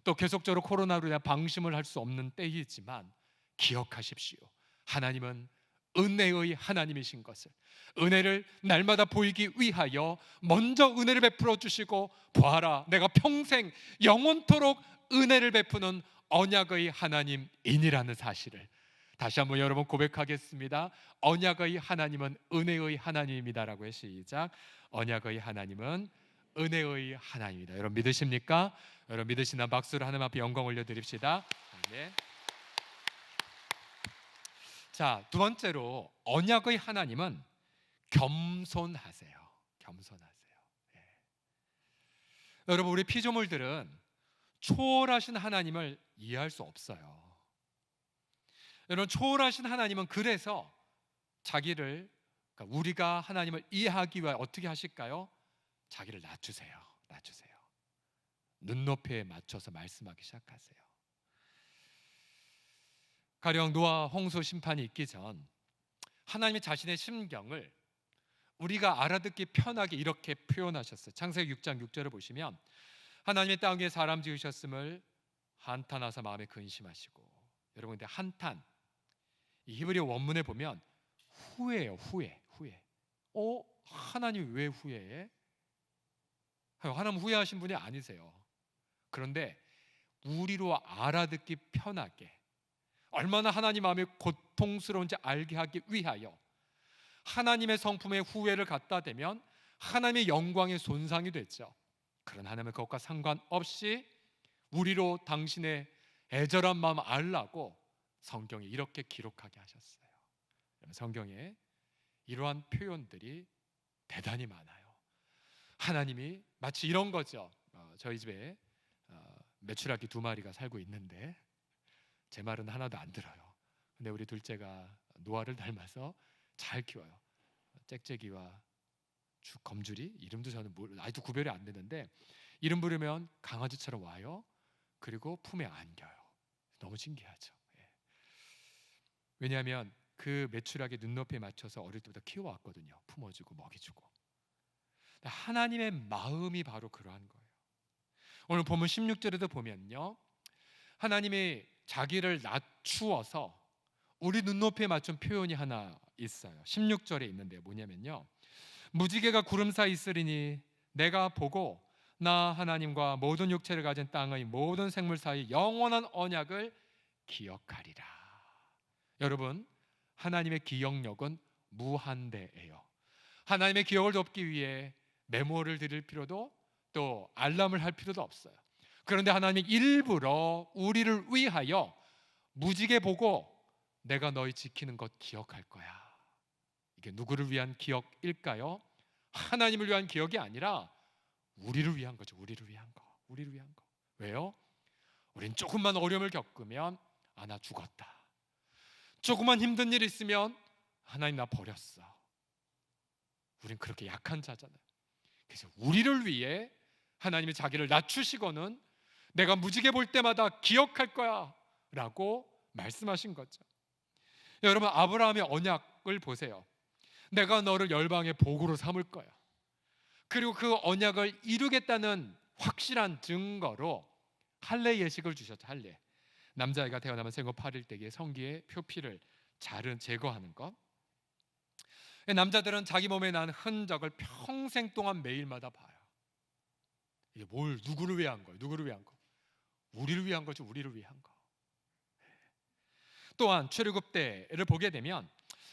또 계속적으로 코로나로 인해 방심을 할 수 없는 때이지만 기억하십시오. 하나님은 은혜의 하나님이신 것을, 은혜를 날마다 보이기 위하여 먼저 은혜를 베풀어 주시고, 보아라, 내가 평생 영원토록 은혜를 베푸는 언약의 하나님이니라는 사실을 다시 한번 여러분 고백하겠습니다. 언약의 하나님은 은혜의 하나님입니다라고 해 시작. 언약의 하나님은 은혜의 하나님입니다. 여러분 믿으십니까? 여러분 믿으시나 박수로 하나님 앞에 영광 올려드립시다. 네. 자, 두 번째로 언약의 하나님은 겸손하세요. 네. 여러분, 우리 피조물들은 초월하신 하나님을 이해할 수 없어요. 여러분, 초월하신 하나님은 그래서 자기를, 그러니까 우리가 하나님을 이해하기 위해 어떻게 하실까요? 자기를 낮추세요. 눈높이에 맞춰서 말씀하기 시작하세요. 가령 노아 홍수 심판이 있기 전 하나님이 자신의 심경을 우리가 알아듣기 편하게 이렇게 표현하셨어요. 창세기 6장 6절을 보시면 하나님이 땅 위에 사람 지으셨음을 한탄하사 마음에 근심하시고. 여러분, 근데 한탄, 이 히브리 원문에 보면 후회예요. 후회. 하나님이 왜 후회해? 하나님 후회하신 분이 아니세요. 그런데 우리로 알아듣기 편하게, 얼마나 하나님 마음이 고통스러운지 알게 하기 위하여 하나님의 성품에 후회를 갖다 대면 하나님의 영광에 손상이 되죠. 그러나 하나님은 그것과 상관없이 우리로 당신의 애절한 마음 알라고 성경에 이렇게 기록하게 하셨어요. 성경에 이러한 표현들이 대단히 많아요. 하나님이 마치 이런 거죠. 저희 집에 메추라기 2마리가 살고 있는데 제 말은 하나도 안 들어요. 근데 우리 둘째가 노아를 닮아서 잘 키워요. 짹짹이와 검줄이, 이름도 저는 아직도 구별이 안 되는데 이름 부르면 강아지처럼 와요. 그리고 품에 안겨요. 너무 신기하죠. 예. 왜냐하면 그 메추라기 눈높이에 맞춰서 어릴 때부터 키워왔거든요. 품어주고 먹이주고. 하나님의 마음이 바로 그러한 거예요. 오늘 본문 16절에도 보면요, 하나님이 자기를 낮추어서 우리 눈높이에 맞춘 표현이 하나 있어요. 16절에 있는데 뭐냐면요, 무지개가 구름 사이 있으리니 내가 보고 나 하나님과 모든 육체를 가진 땅의 모든 생물 사이 영원한 언약을 기억하리라. 여러분, 하나님의 기억력은 무한대예요. 하나님의 기억을 돕기 위해 메모를 드릴 필요도 또 알람을 할 필요도 없어요. 그런데 하나님이 일부러 우리를 위하여 무지개 보고 내가 너희 지키는 것 기억할 거야. 이게 누구를 위한 기억일까요? 하나님을 위한 기억이 아니라 우리를 위한 거죠. 우리를 위한 거. 우리를 위한 거. 왜요? 우린 조금만 어려움을 겪으면 나 죽었다. 조금만 힘든 일 있으면 하나님 나 버렸어. 우린 그렇게 약한 자잖아요. 그래서 우리를 위해 하나님이 자기를 낮추시고는 내가 무지개 볼 때마다 기억할 거야 라고 말씀하신 거죠. 여러분, 아브라함의 언약을 보세요. 내가 너를 열방의 복으로 삼을 거야. 그리고 그 언약을 이루겠다는 확실한 증거로 할례 예식을 주셨죠. 할례. 남자아이가 태어나면 생후 8일 때에 성기의 표피를 제거하는 것. 남자들은 자기 몸에 난 흔적을 평생 동안 매일마다 봐요. 이게 누구를 위한 거예요? 누구를 위한 거? 우리를 위한 거죠. 우리를 위한 거. 또한 출애굽 때를 보게 되면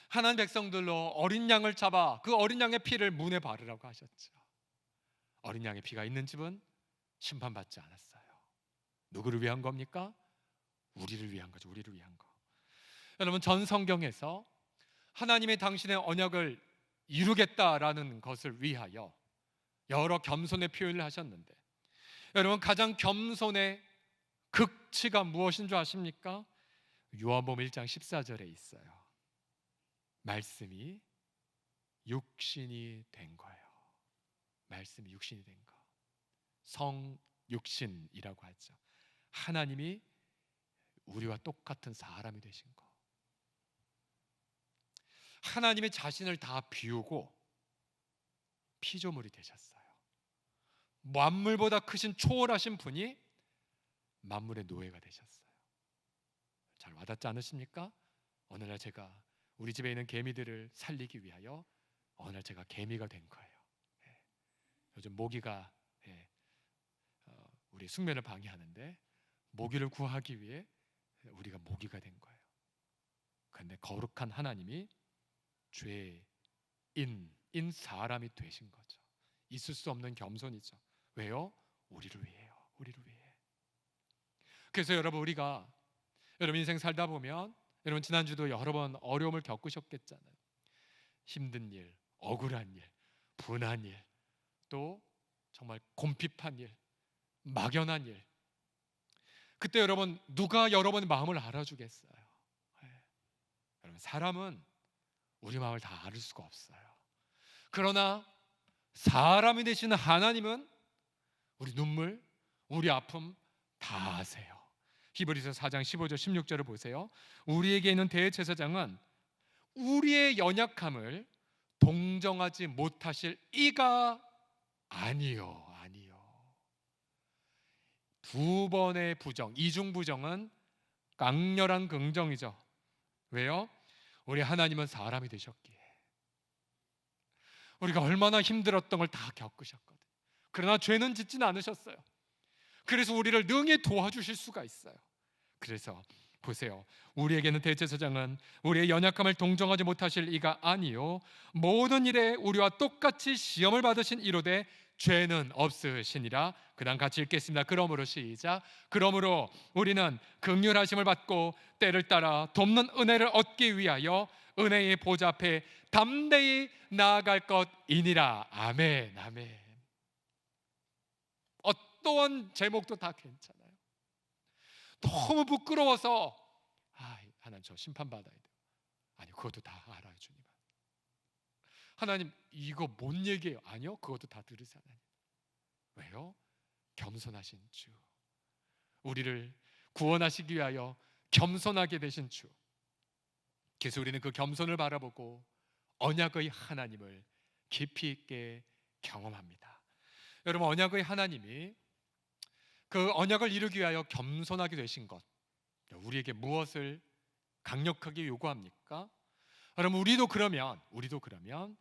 하나님 백성들로 어린 양을 잡아 그 어린 양의 피를 문에 바르라고 하셨죠. 어린 양의 피가 있는 집은 심판받지 않았어요. 누구를 위한 겁니까? 우리를 위한 거죠. 우리를 위한 거. 여러분, 전 성경에서 하나님이 당신의 언약을 이루겠다라는 것을 위하여 여러 겸손의 표현을 하셨는데, 여러분, 가장 겸손의 극치가 무엇인 줄 아십니까? 요한복음 1장 14절에 있어요. 말씀이 육신이 된 거예요. 말씀이 육신이 된 거. 성육신이라고 하죠. 하나님이 우리와 똑같은 사람이 되신 거. 하나님이 자신을 다 비우고 피조물이 되셨어요. 만물보다 크신 초월하신 분이 만물의 노예가 되셨어요. 잘 와닿지 않으십니까? 어느 날 제가 우리 집에 있는 개미들을 살리기 위하여 어느 날 제가 개미가 된 거예요. 요즘 모기가 우리 숙면을 방해하는데 모기를 구하기 위해 우리가 모기가 된 거예요. 그런데 거룩한 하나님이 죄인 사람이 되신 거죠. 있을 수 없는 겸손이죠. 왜요? 우리를 위해요. 우리를 위해. 그래서 우리가 여러분 인생 살다 보면, 여러분 지난주도 여러 번 어려움을 겪으셨겠잖아요. 힘든 일, 억울한 일, 분한 일, 또 정말 곰핍한 일, 막연한 일. 그때 여러분, 누가 여러분의 마음을 알아주겠어요? 여러분, 사람은 우리 마음을 다 알을 수가 없어요. 그러나 사람이 되시는 하나님은 우리 눈물, 우리 아픔 다 아세요. 히브리서 4장 15절 16절을 보세요. 우리에게 있는 대제사장은 우리의 연약함을 동정하지 못하실 이가 아니요. 두 번의 부정, 이중 부정은 강렬한 긍정이죠. 왜요? 우리 하나님은 사람이 되셨기에 우리가 얼마나 힘들었던 걸 다 겪으셨거든요. 그러나 죄는 짓지는 않으셨어요. 그래서 우리를 능히 도와주실 수가 있어요. 그래서 보세요. 우리에게는 대제사장은 우리의 연약함을 동정하지 못하실 이가 아니요 모든 일에 우리와 똑같이 시험을 받으신 이로되 죄는 없으시니라. 그다음 같이 읽겠습니다. 그러므로 시작. 그러므로 우리는 긍휼하심을 받고 때를 따라 돕는 은혜를 얻기 위하여 은혜의 보좌 앞에 담대히 나아갈 것이니라. 아멘. 아멘. 어떠한 제목도 다 괜찮아요. 너무 부끄러워서 하나님 저 심판받아야 돼요. 아니 그것도 다 알아요 주님. 하나님 이거 뭔 얘기예요? 아니요 그것도 다 들으세요 하나님. 왜요? 겸손하신 주, 우리를 구원하시기 위하여 겸손하게 되신 주. 그래서 우리는 그 겸손을 바라보고 언약의 하나님을 깊이 있게 경험합니다. 여러분 언약의 하나님이 그 언약을 이루기 위하여 겸손하게 되신 것, 우리에게 무엇을 강력하게 요구합니까? 여러분 우리도 그러면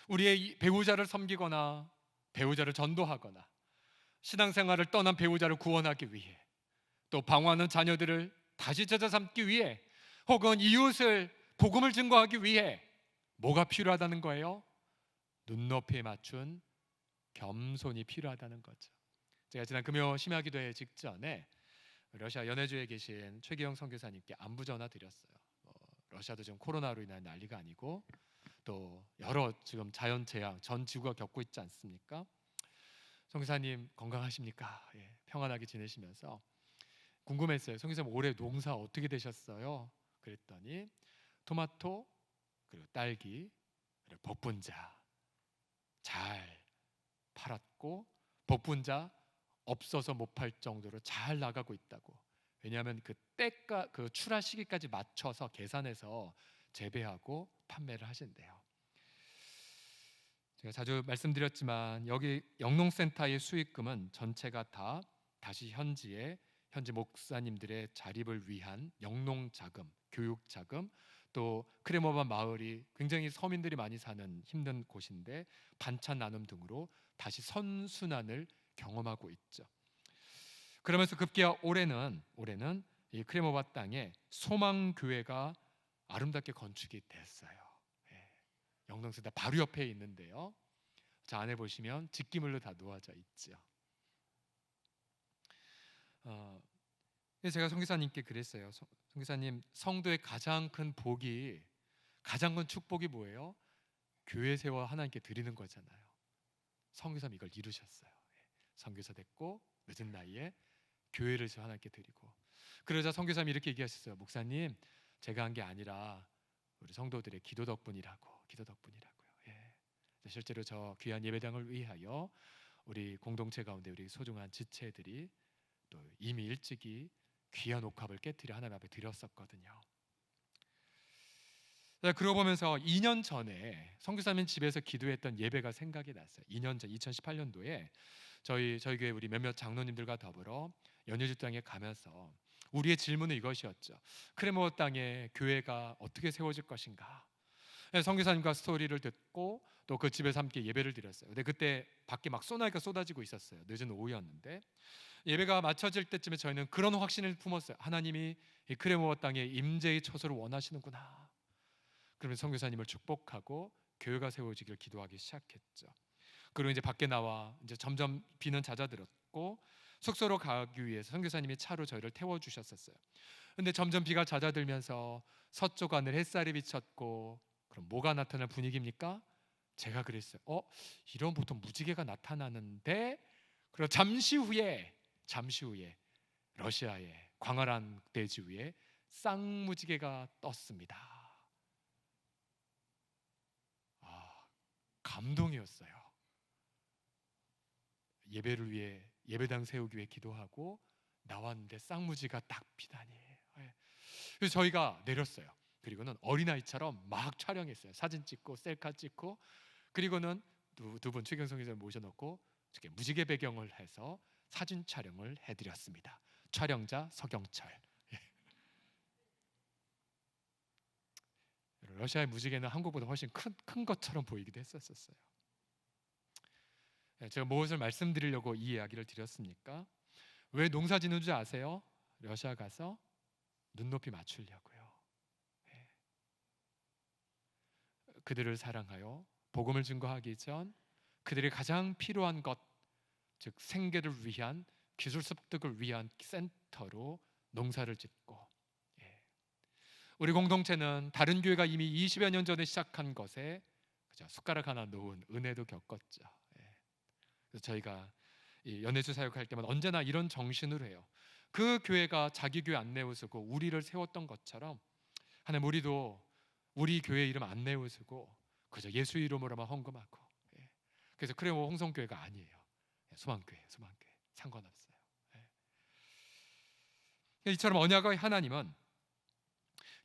우리의 배우자를 섬기거나 배우자를 전도하거나 신앙생활을 떠난 배우자를 구원하기 위해 또 방황하는 자녀들을 다시 찾아 삼기 위해 혹은 이웃을 복음을 증거하기 위해 뭐가 필요하다는 거예요? 눈높이에 맞춘 겸손이 필요하다는 거죠. 제가 지난 금요 심야기도회 직전에 러시아 연해주에 계신 최기영 선교사님께 안부 전화 드렸어요. 러시아도 지금 코로나로 인한 난리가 아니고 또 여러 지금 자연재앙 전 지구가 겪고 있지 않습니까? 선교사님 건강하십니까? 예, 평안하게 지내시면서 궁금했어요. 선교사님 올해 농사 어떻게 되셨어요? 그랬더니 토마토 그리고 딸기 그리고 복분자 잘 팔았고 복분자 없어서 못 팔 정도로 잘 나가고 있다고. 왜냐하면 그 때가 그 출하 시기까지 맞춰서 계산해서 재배하고 판매를 하신대요. 제가 자주 말씀드렸지만 여기 영농센터의 수익금은 전체가 다 다시 현지 목사님들의 자립을 위한 영농자금, 교육자금, 또 크레모바 마을이 굉장히 서민들이 많이 사는 힘든 곳인데 반찬 나눔 등으로 다시 선순환을 경험하고 있죠. 그러면서 급기야 올해는 이 크레모바 땅에 소망교회가 아름답게 건축이 됐어요. 예, 영농센터 바로 옆에 있는데요. 자 안에 보시면 집기물로 다 놓아져 있죠. 제가 선교사님께 그랬어요. 선교사님 성도의 가장 큰 복이 가장 큰 축복이 뭐예요? 교회 세워 하나님께 드리는 거잖아요. 선교사님 이걸 이루셨어요. 선교사 됐고 늦은 나이에 교회를 세워 하나님께 드리고 그러자 선교사님이 이렇게 얘기하셨어요. 목사님 제가 한 게 아니라 우리 성도들의 기도 덕분이라고요. 예. 실제로 저 귀한 예배당을 위하여 우리 공동체 가운데 우리 소중한 지체들이 또 이미 일찍이 귀한 옥합을 깨트려 하나님 앞에 드렸었거든요. 그러고 보면서 2년 전에 선교사님 집에서 기도했던 예배가 생각이 났어요. 2년 전 2018년도에 저희 교회 우리 몇몇 장로님들과 더불어 연해주 땅에 가면서 우리의 질문은 이것이었죠. 크레모 땅에 교회가 어떻게 세워질 것인가. 선교사님과 스토리를 듣고 또 그 집에서 함께 예배를 드렸어요. 근데 그때 밖에 막 소나기가 쏟아지고 있었어요. 늦은 오후였는데 예배가 마쳐질 때쯤에 저희는 그런 확신을 품었어요. 하나님이 이 크레모 땅에 임재의 처소를 원하시는구나. 그러면 선교사님을 축복하고 교회가 세워지기를 기도하기 시작했죠. 그리고 이제 밖에 나와 이제 점점 비는 잦아들었고 숙소로 가기 위해서 선교사님이 차로 저희를 태워 주셨었어요. 근데 점점 비가 잦아들면서 서쪽 하늘 햇살이 비쳤고 그럼 뭐가 나타날 분위기입니까? 제가 그랬어요. 이런 보통 무지개가 나타나는데 그리고 잠시 후에 러시아의 광활한 대지 위에 쌍무지개가 떴습니다. 감동이었어요. 예배를 위해 예배당 세우기 위해 기도하고 나왔는데 쌍무지가 딱 피다니. 그래서 저희가 내렸어요. 그리고는 어린아이처럼 막 촬영했어요. 사진 찍고 셀카 찍고 그리고는 두 분 최경성 기자를 모셔놓고 이렇게 무지개 배경을 해서 사진 촬영을 해드렸습니다. 촬영자 서경철. 러시아의 무지개는 한국보다 훨씬 큰 것처럼 보이기도 했었어요. 제가 무엇을 말씀드리려고 이 이야기를 드렸습니까? 왜 농사 짓는 줄 아세요? 러시아 가서 눈높이 맞추려고요. 예. 그들을 사랑하여 복음을 증거하기 전 그들이 가장 필요한 것, 즉 생계를 위한, 기술 습득을 위한 센터로 농사를 짓고, 예. 우리 공동체는 다른 교회가 이미 20여 년 전에 시작한 것에 그죠? 숟가락 하나 놓은 은혜도 겪었죠. 예. 그래서 저희가 이 연애주 사역할 때마다 언제나 이런 정신으로 해요. 그 교회가 자기 교회 안 내우수고 우리를 세웠던 것처럼 하나님, 우리도 우리 교회 이름 안 내우수고 그저 예수 이름으로만 헌금하고, 예. 그래서 그래 뭐 홍성교회가 아니에요. 소망교회 상관없어요. 예. 이처럼 언약의 하나님은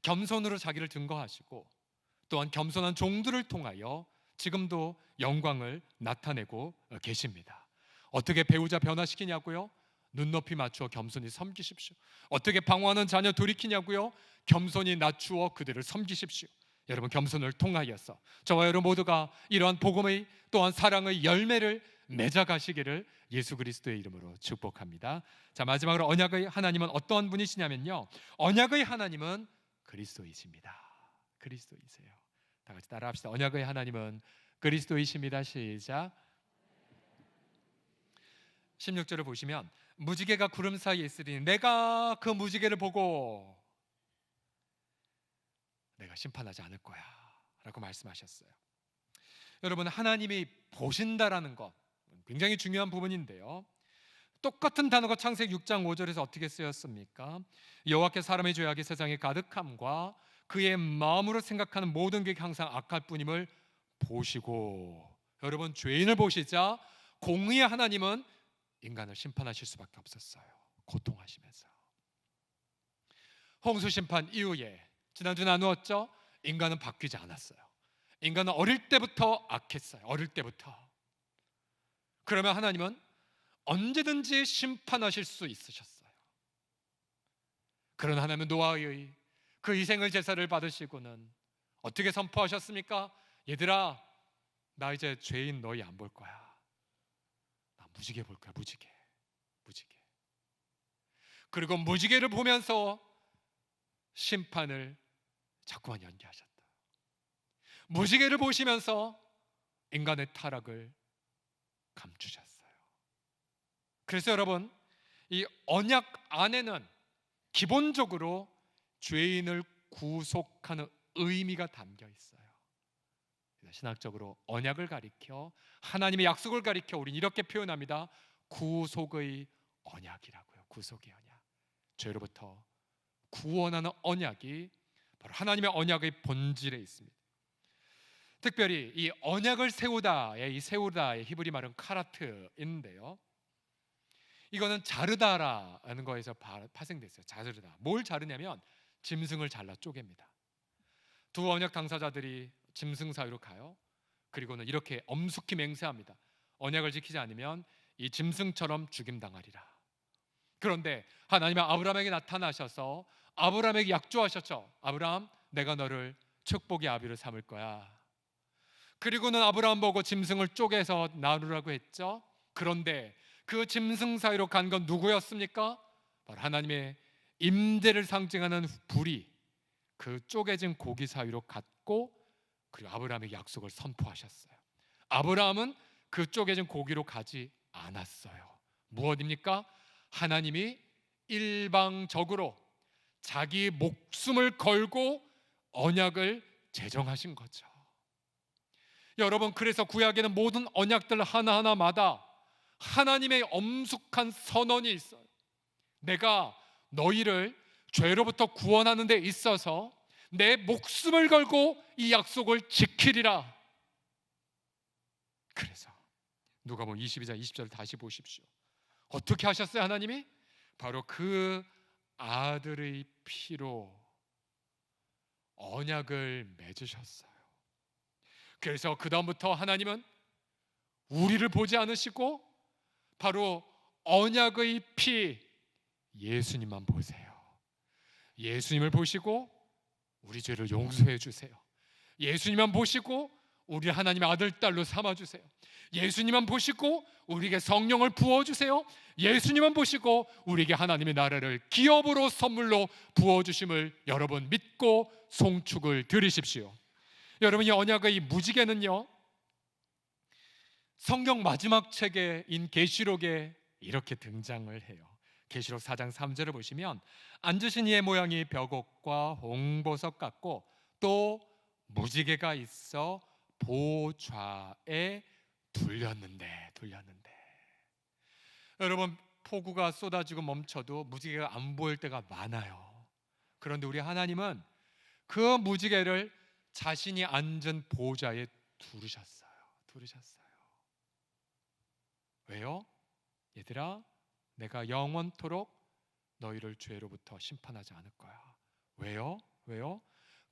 겸손으로 자기를 증거하시고 또한 겸손한 종들을 통하여 지금도 영광을 나타내고 계십니다. 어떻게 배우자 변화시키냐고요? 눈높이 맞추어 겸손히 섬기십시오. 어떻게 방황하는 자녀 돌이키냐고요? 겸손히 낮추어 그들을 섬기십시오. 여러분, 겸손을 통하여서 저와 여러분 모두가 이러한 복음의 또한 사랑의 열매를 맺어가시기를 예수 그리스도의 이름으로 축복합니다. 자, 마지막으로 언약의 하나님은 어떠한 분이시냐면요, 언약의 하나님은 그리스도이십니다. 그리스도이세요. 다 같이 따라합시다. 언약의 하나님은 그리스도이십니다. 시작. 16절을 보시면 무지개가 구름 사이에 있으리니 내가 그 무지개를 보고 내가 심판하지 않을 거야 라고 말씀하셨어요. 여러분, 하나님이 보신다라는 것 굉장히 중요한 부분인데요, 똑같은 단어가 창세기 6장 5절에서 어떻게 쓰였습니까? 여호와께 사람의 죄악이 세상에 가득함과 그의 마음으로 생각하는 모든 게 항상 악할 뿐임을 보시고, 여러분, 죄인을 보시자 공의의 하나님은 인간을 심판하실 수밖에 없었어요. 고통하시면서. 홍수 심판 이후에 지난주 나누었죠? 인간은 바뀌지 않았어요. 인간은 어릴 때부터 악했어요. 어릴 때부터. 그러면 하나님은 언제든지 심판하실 수 있으셨어요. 그런 하나님은 노아의 그 희생의 제사를 받으시고는 어떻게 선포하셨습니까? 얘들아, 나 이제 죄인 너희 안 볼 거야. 나 무지개 볼 거야. 무지개. 그리고 무지개를 보면서 심판을 자꾸만 연기하셨다. 무지개를 보시면서 인간의 타락을 감추셨어요. 그래서 여러분, 이 언약 안에는 기본적으로 죄인을 구속하는 의미가 담겨 있어요. 신학적으로 언약을 가리켜, 하나님의 약속을 가리켜 우리는 이렇게 표현합니다. 구속의 언약이라고요. 구속의 언약. 죄로부터 구원하는 언약이 바로 하나님의 언약의 본질에 있습니다. 특별히 이 언약을 세우다의 이 세우다의 히브리 말은 카라트인데요, 이거는 자르다라는 거에서 파생됐어요. 자르다. 뭘 자르냐면 짐승을 잘라 쪼갭니다. 두 언약 당사자들이 짐승 사이로 가요. 그리고는 이렇게 엄숙히 맹세합니다. 언약을 지키지 않으면 이 짐승처럼 죽임당하리라. 그런데 하나님은 아브라함에게 나타나셔서 아브라함에게 약조하셨죠. 아브라함, 내가 너를 축복의 아비로 삼을 거야. 그리고는 아브라함 보고 짐승을 쪼개서 나누라고 했죠. 그런데 그 짐승 사이로 간 건 누구였습니까? 바로 하나님의 임재를 상징하는 불이 그 쪼개진 고기 사이로 갔고, 그리고 아브라함에게 약속을 선포하셨어요. 아브라함은 그 쪼개진 고기로 가지 않았어요. 무엇입니까? 하나님이 일방적으로 자기 목숨을 걸고 언약을 제정하신 거죠. 여러분, 그래서 구약에는 모든 언약들 하나하나마다 하나님의 엄숙한 선언이 있어요. 내가 너희를 죄로부터 구원하는 데 있어서 내 목숨을 걸고 이 약속을 지키리라. 그래서 누가복음 22장 20절을 다시 보십시오. 어떻게 하셨어요? 하나님이 바로 그 아들의 피로 언약을 맺으셨어요. 그래서 그 다음부터 하나님은 우리를 보지 않으시고 바로 언약의 피 예수님만 보세요. 예수님을 보시고 우리 죄를 용서해 주세요. 예수님만 보시고 우리 하나님의 아들, 딸로 삼아주세요. 예수님만 보시고 우리에게 성령을 부어주세요. 예수님만 보시고 우리에게 하나님의 나라를 기업으로 선물로 부어주심을 여러분 믿고 송축을 드리십시오. 여러분, 이 언약의 무지개는요, 성경 마지막 책인 계시록에 이렇게 등장을 해요. 계시록 4장 3절을 보시면 앉으신 이의 모양이 벽옥과 홍보석 같고 또 무지개가 있어 보좌에 둘렸는데 여러분, 폭우가 쏟아지고 멈춰도 무지개가 안 보일 때가 많아요. 그런데 우리 하나님은 그 무지개를 자신이 앉은 보좌에 두르셨어요. 왜요? 얘들아, 내가 영원토록 너희를 죄로부터 심판하지 않을 거야. 왜요?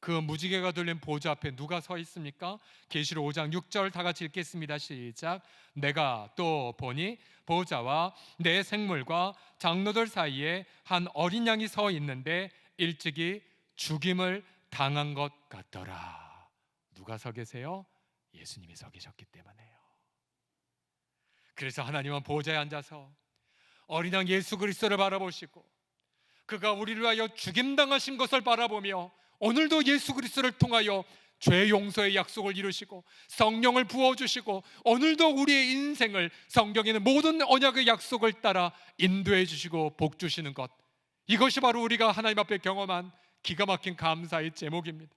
그 무지개가 들린 보좌 앞에 누가 서 있습니까? 계시록 5장 6절 다 같이 읽겠습니다. 시작. 내가 또 보니 보좌와 내 생물과 장로들 사이에 한 어린 양이 서 있는데 일찍이 죽임을 당한 것 같더라. 누가 서 계세요? 예수님이 서 계셨기 때문에요. 그래서 하나님은 보좌에 앉아서 어린 양 예수 그리스도를 바라보시고 그가 우리를 위하여 죽임당하신 것을 바라보며 오늘도 예수 그리스도를 통하여 죄 용서의 약속을 이루시고 성령을 부어주시고 오늘도 우리의 인생을 성경에 있는 모든 언약의 약속을 따라 인도해 주시고 복 주시는 것, 이것이 바로 우리가 하나님 앞에 경험한 기가 막힌 감사의 제목입니다.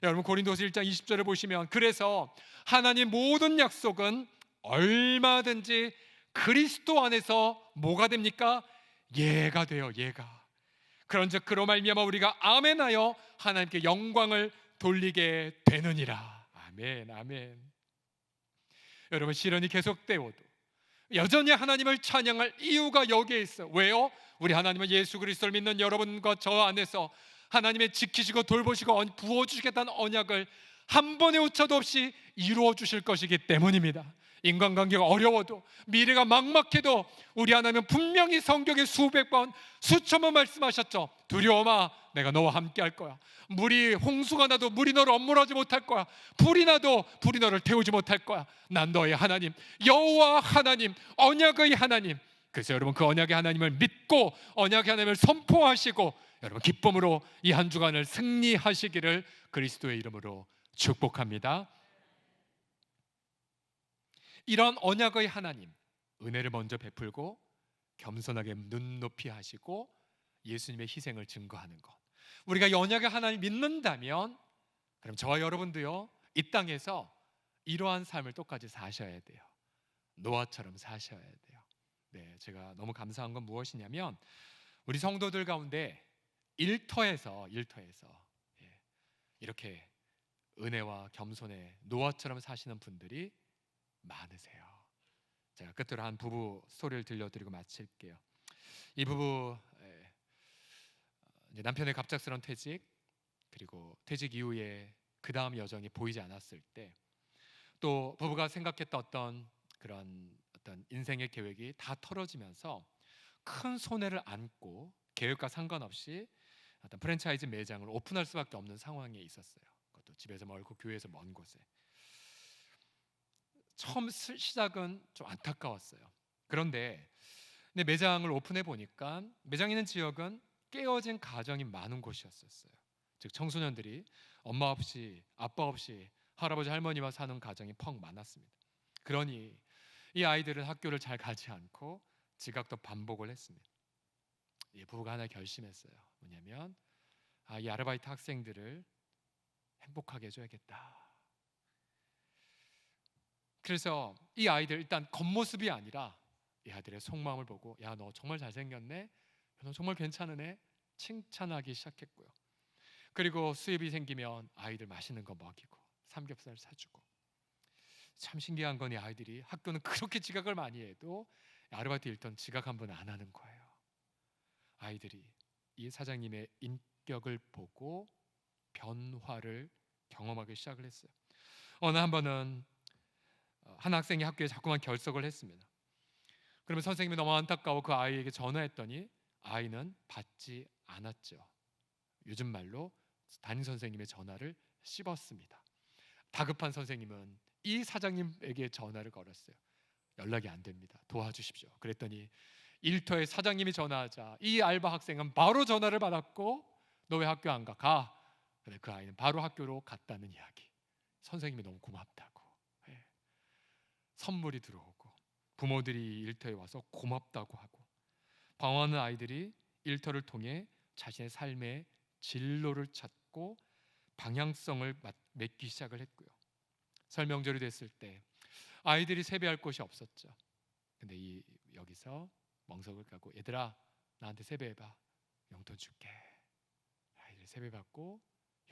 여러분, 고린도서 1장 20절을 보시면 그래서 하나님 모든 약속은 얼마든지 그리스도 안에서 뭐가 됩니까? 예가 돼요. 예가. 그런즉 그로 말미암아 우리가 아멘하여 하나님께 영광을 돌리게 되느니라. 아멘. 여러분, 시련이 계속되어도 여전히 하나님을 찬양할 이유가 여기에 있어요. 왜요? 우리 하나님은 예수 그리스도를 믿는 여러분과 저 안에서 하나님의 지키시고 돌보시고 부어주시겠다는 언약을 한 번의 오차도 없이 이루어 주실 것이기 때문입니다. 인간관계가 어려워도 미래가 막막해도 우리 하나님은 분명히 성경에 수백 번 수천 번 말씀하셨죠. 두려워 마, 내가 너와 함께 할 거야. 홍수가 나도 물이 너를 엄물하지 못할 거야. 불이 나도 불이 너를 태우지 못할 거야. 난 너의 하나님, 여호와 하나님, 언약의 하나님. 그래서 여러분, 그 언약의 하나님을 믿고 언약의 하나님을 선포하시고 여러분 기쁨으로 이 한 주간을 승리하시기를 그리스도의 이름으로 축복합니다. 이런 언약의 하나님, 은혜를 먼저 베풀고 겸손하게 눈높이 하시고 예수님의 희생을 증거하는 것, 우리가 이 언약의 하나님 믿는다면 그럼 저와 여러분도요, 이 땅에서 이러한 삶을 똑같이 사셔야 돼요. 노아처럼 사셔야 돼요. 네, 제가 너무 감사한 건 무엇이냐면 우리 성도들 가운데 일터에서 이렇게 은혜와 겸손에 노아처럼 사시는 분들이 많으세요. 제가 끝으로 한 부부 스토리를 들려드리고 마칠게요. 이 부부, 이제 남편의 갑작스러운 퇴직, 그리고 퇴직 이후에 그 다음 여정이 보이지 않았을 때, 또 부부가 생각했던 어떤 인생의 계획이 다 털어지면서 큰 손해를 안고 계획과 상관없이 어떤 프랜차이즈 매장을 오픈할 수밖에 없는 상황에 있었어요. 그것도 집에서 멀고 교회에서 먼 곳에. 처음 시작은 좀 안타까웠어요. 그런데 매장을 오픈해 보니까 매장 있는 지역은 깨어진 가정이 많은 곳이었어요. 즉 청소년들이 엄마 없이 아빠 없이 할아버지 할머니와 사는 가정이 퍽 많았습니다. 그러니 이 아이들은 학교를 잘 가지 않고 지각도 반복을 했습니다. 이 부부가 하나 결심했어요. 뭐냐면 이 아르바이트 학생들을 행복하게 해줘야겠다. 그래서 이 아이들 일단 겉모습이 아니라 이 아이들의 속마음을 보고 야, 너 정말 잘생겼네, 너 정말 괜찮으네 칭찬하기 시작했고요. 그리고 수입이 생기면 아이들 맛있는 거 먹이고 삼겹살 사주고. 참 신기한 건 이 아이들이 학교는 그렇게 지각을 많이 해도 아르바이트 일단 지각 한 번 안 하는 거예요. 아이들이 이 사장님의 인격을 보고 변화를 경험하기 시작을 했어요. 어느 한 번은 한 학생이 학교에 자꾸만 결석을 했습니다. 그러면 선생님이 너무 안타까워 그 아이에게 전화했더니 아이는 받지 않았죠. 요즘 말로 담임 선생님의 전화를 씹었습니다. 다급한 선생님은 이 사장님에게 전화를 걸었어요. 연락이 안 됩니다. 도와주십시오. 그랬더니 일터에 사장님이 전화하자 이 알바 학생은 바로 전화를 받았고 너 왜 학교 안 가? 가. 근데 그 아이는 바로 학교로 갔다는 이야기. 선생님이 너무 고맙다고. 예. 선물이 들어오고 부모들이 일터에 와서 고맙다고 하고 방황하는 아이들이 일터를 통해 자신의 삶의 진로를 찾고 방향성을 맺기 시작을 했고요. 설 명절이 됐을 때 아이들이 세배할 곳이 없었죠. 근데 여기서 멍석을 까고 얘들아 나한테 세배해봐. 용돈 줄게. 아이들이 세배받고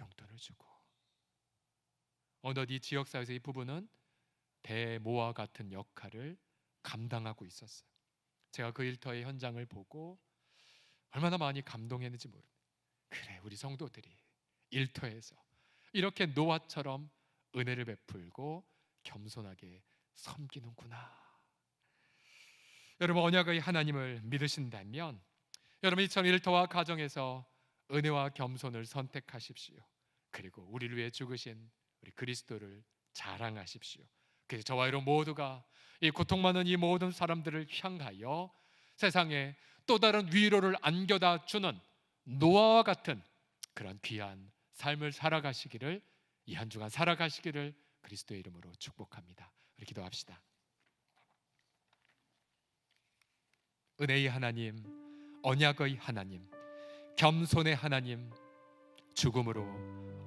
용돈을 주고 어느덧 이 지역사회에서 이 부부는 대모와 같은 역할을 감당하고 있었어요. 제가 그 일터의 현장을 보고 얼마나 많이 감동했는지 모릅니다. 그래 우리 성도들이 일터에서 이렇게 노아처럼 은혜를 베풀고 겸손하게 섬기는구나. 여러분 언약의 하나님을 믿으신다면 여러분 이처럼 일터와 가정에서 은혜와 겸손을 선택하십시오. 그리고 우리를 위해 죽으신 우리 그리스도를 자랑하십시오. 그래서 저와 여러분 모두가 이 고통 많은 이 모든 사람들을 향하여 세상에 또 다른 위로를 안겨다 주는 노아와 같은 그런 귀한 삶을 살아가시기를 이 한 주간 살아가시기를 그리스도의 이름으로 축복합니다. 우리 기도합시다. 은혜의 하나님, 언약의 하나님, 겸손의 하나님, 죽음으로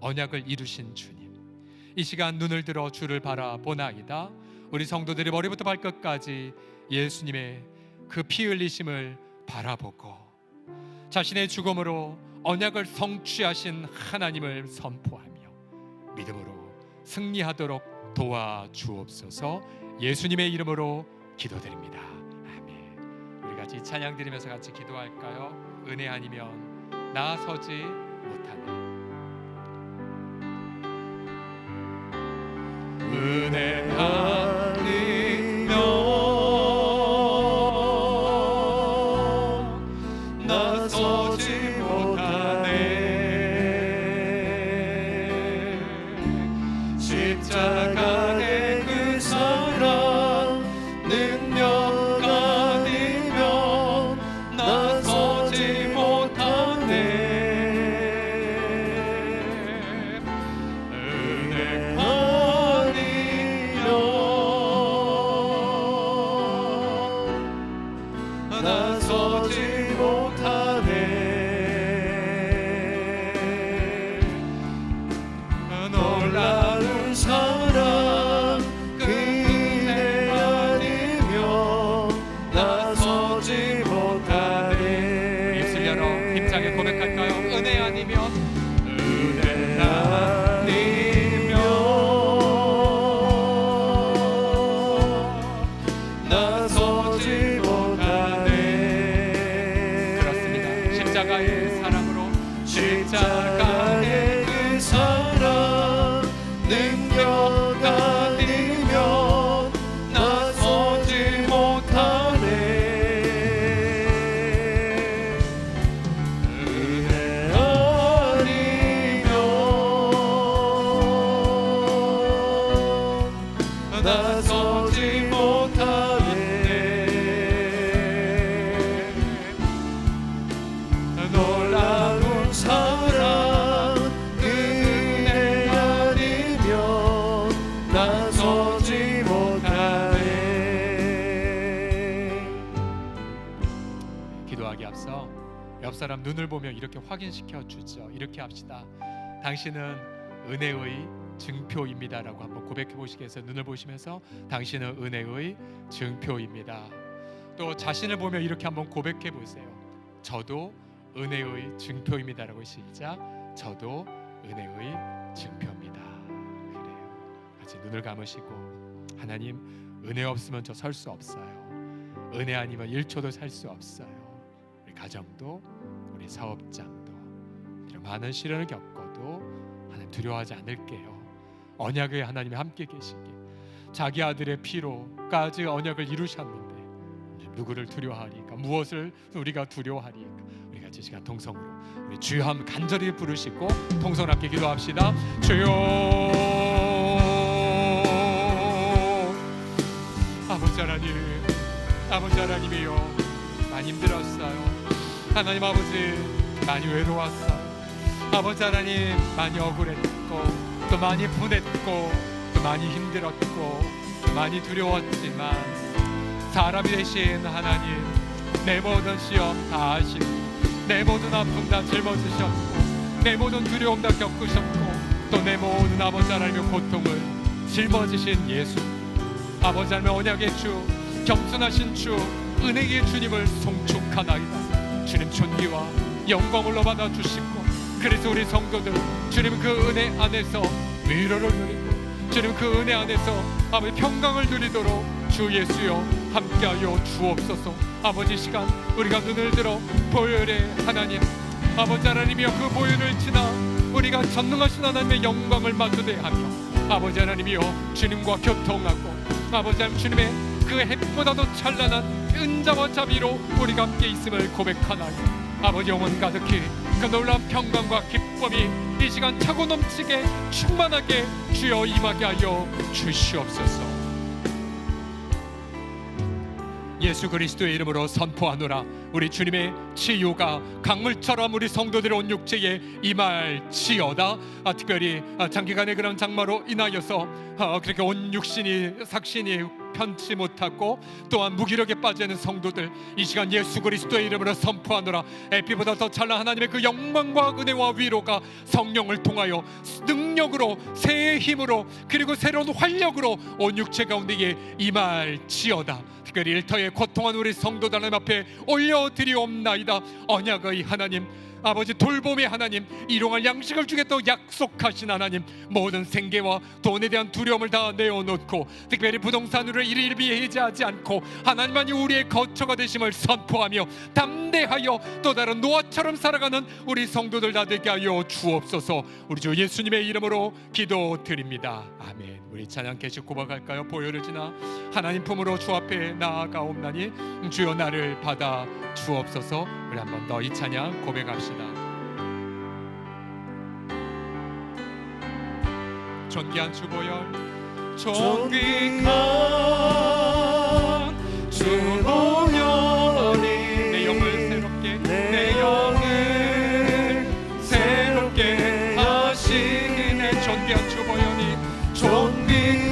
언약을 이루신 주님, 이 시간 눈을 들어 주를 바라보나이다. 우리 성도들이 머리부터 발끝까지 예수님의 그 피 흘리심을 바라보고 자신의 죽음으로 언약을 성취하신 하나님을 선포하며 믿음으로 승리하도록 도와주옵소서. 예수님의 이름으로 기도드립니다. 아멘. 우리 같이 찬양 드리면서 같이 기도할까요? 은혜 아니면 나서지 못하네. 은혜 아니면 나서지 못하네. 십자가의 그 사랑 능력 아니면 나서지 못하네. 은혜 나서지 못하네. 놀라운 사랑 그 은혜 아니면 나서지 못하네. 입술 열어 힘차게 고백할까요? 은혜 아니면 나서지 못하네. 그렇습니다. 십자가의 사랑으로 십자가의 그 사랑 능력 아니면 나서지 못하네. 은혜 아니면 나서지 못하네. 놀라운 사랑 그 은혜 아니면 나서지 못하네. 기도하기 앞서 옆 사람 눈을 보며 이렇게 확인시켜 주죠. 이렇게 합시다. 당신은 은혜의 증표입니다라고 한번 고백해 보시겠어요? 눈을 보시면서 당신은 은혜의 증표입니다. 또 자신을 보며 이렇게 한번 고백해 보세요. 저도 은혜의 증표입니다라고. 시작. 저도 은혜의 증표입니다. 그래요. 같이 눈을 감으시고 하나님 은혜 없으면 저 설 수 없어요. 은혜 아니면 1초도 살 수 없어요. 우리 가정도 우리 사업장도 이런 많은 시련을 겪어도 하나님 두려워하지 않을게요. 언약의 하나님이 함께 계시기 자기 아들의 피로까지 언약을 이루셨는데 누구를 두려워하리까? 무엇을 우리가 두려워하리까? 우리 같이 시간 통성으로 우리 주여 한번 간절히 부르시고 통성으로 함께 기도합시다. 주여 아버지 하나님, 아버지 하나님이요, 많이 힘들었어요. 하나님 아버지, 많이 외로웠어요. 아버지 하나님, 많이 억울했고 또 많이 분했고 또 많이 힘들었고 또 많이 두려웠지만 사람이 되신 하나님, 내 모든 시험 다 아시고 내 모든 아픔 다 짊어지셨고 내 모든 두려움 다 겪으셨고 또 내 모든 아버지 하나님의 고통을 짊어지신 예수, 아버지 하나님의 언약의 주, 겸손하신 주, 은혜의 주님을 송축하나이다. 주님 존귀와 영광을 받아 주시고, 그래서 우리 성도들 주님 그 은혜 안에서 위로를 누리고 주님 그 은혜 안에서 아버지 평강을 누리도록 주 예수여 함께하여 주옵소서. 아버지 시간 우리가 눈을 들어 보혈의 하나님, 아버지 하나님이여 그 보혈을 지나 우리가 전능하신 하나님의 영광을 마주대하며 아버지 하나님이여 주님과 교통하고 아버지 하나님 주님의 그 햇보다도 찬란한 은자와 자비로 우리가 함께 있음을 고백하나니 아버지 영혼 가득히 그 놀라운 평강과 기쁨이 이 시간 차고 넘치게 충만하게 주여 임하게 하여 주시옵소서. 예수 그리스도의 이름으로 선포하노라. 우리 주님의 치유가 강물처럼 우리 성도들의 온 육체에 임할지어다. 특별히 장기간의 그런 장마로 인하여서 그렇게 온 육신이 삭신이 편치 못하고 또한 무기력에 빠지는 성도들, 이 시간 예수 그리스도의 이름으로 선포하노라. 에피보다 더 찬란한 하나님의 그 영광과 은혜와 위로가 성령을 통하여 능력으로 새의 힘으로 그리고 새로운 활력으로 온 육체 가운데에 임할지어다. 특별히 일터에 고통한 우리 성도들 하나님 앞에 올려드리옵나이다. 언약의 하나님, 아버지 돌봄의 하나님, 일용할 양식을 주겠다고 약속하신 하나님, 모든 생계와 돈에 대한 두려움을 다 내어놓고 특별히 부동산으로 일일비에 해지하지 않고 하나님만이 우리의 거처가 되심을 선포하며 담대하여 또 다른 노아처럼 살아가는 우리 성도들 다 되게 하여 주옵소서. 우리 주 예수님의 이름으로 기도드립니다. 아멘. 우리 찬양 계속 고백할까요? 보혈을 지나 하나님 품으로 주 앞에 나아가옵나니 주여 나를 받아 주옵소서. 우리 한 번 더 이 찬양 고백합시다. 존귀한 주보혈, 존귀한 주보혈이 내 영을 새롭게 내 영을 새롭게 하시네. 존귀한 주보혈이 존귀한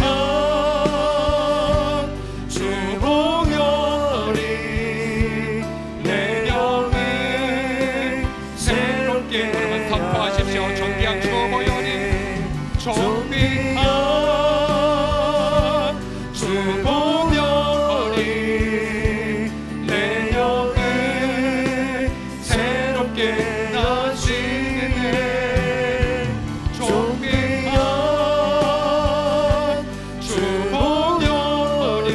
주보혈이 내 영을 새롭게 여러분 선포하십시오. 존귀한 주보혈이 존귀한 주보혈이 내 영을 새롭게 하시네. 존귀한 주보혈이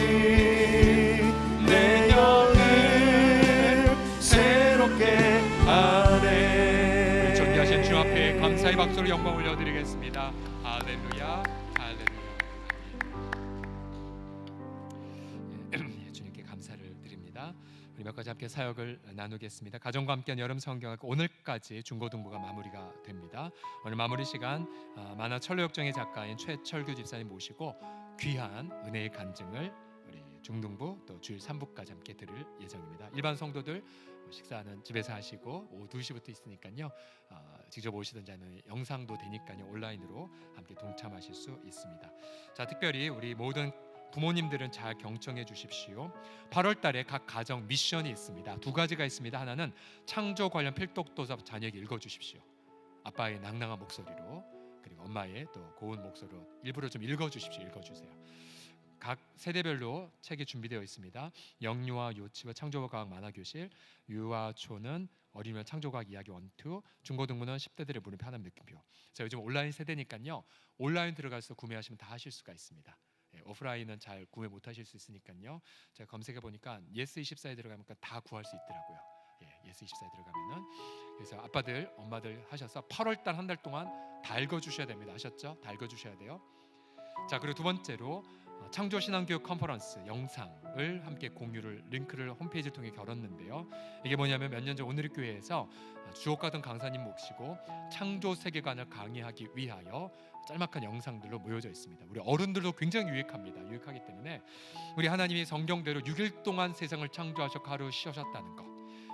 내 영을 새롭게 하네. 존귀하신 주 앞에 감사의 박수로 영광 올려드리겠습니다. 할렐루야, 할렐루야. 예, 주님께 감사를 드립니다. 우리 몇 가지 함께 사역을 나누겠습니다. 가정과 함께한 여름 성경학 오늘까지 중고등부가 마무리가 됩니다. 오늘 마무리 시간 만화 철로역정의 작가인 최철규 집사님 모시고 귀한 은혜의 간증을 우리 중등부 또 주일 3부까지 함께 들을 예정입니다. 일반 성도들 식사는 집에서 하시고 오후 2시부터 있으니까요. 직접 오시든지 아니면 영상도 되니까요. 온라인으로 함께 동참하실 수 있습니다. 자, 특별히 우리 모든 부모님들은 잘 경청해 주십시오. 8월 달에 각 가정 미션이 있습니다. 두 가지가 있습니다. 하나는 창조 관련 필독도서 자녀에게 읽어 주십시오. 아빠의 낭낭한 목소리로 그리고 엄마의 또 고운 목소리로 일부러 좀 읽어 주십시오. 읽어 주세요. 각 세대별로 책이 준비되어 있습니다. 영유아 요치와 창조과학 만화교실, 유아초는 어린이와 창조과학 이야기 1, 2, 중고등부는 10대들의 물음표 하나님 느낌표. 자, 요즘 온라인 세대니까요. 온라인 들어가서 구매하시면 다 하실 수가 있습니다. 예, 오프라인은 잘 구매 못 하실 수 있으니까요. 제가 검색해 보니까 예스24에 들어가면 다 구할 수 있더라고요. 예, 예스24에 들어가면은. 그래서 아빠들, 엄마들 하셔서 8월 달 한 달 동안 다 읽어 주셔야 됩니다. 아셨죠? 다 읽어 주셔야 돼요. 자, 그리고 두 번째로 창조신앙교육 컨퍼런스 영상을 함께 공유를 링크를 홈페이지를 통해 걸었는데요. 이게 뭐냐면 몇 년 전 오늘의 교회에서 주옥 같은 강사님 모시고 창조 세계관을 강의하기 위하여 짤막한 영상들로 모여져 있습니다. 우리 어른들도 굉장히 유익하기 때문에 우리 하나님이 성경대로 6일 동안 세상을 창조하셨고 하루 쉬셨다는 것,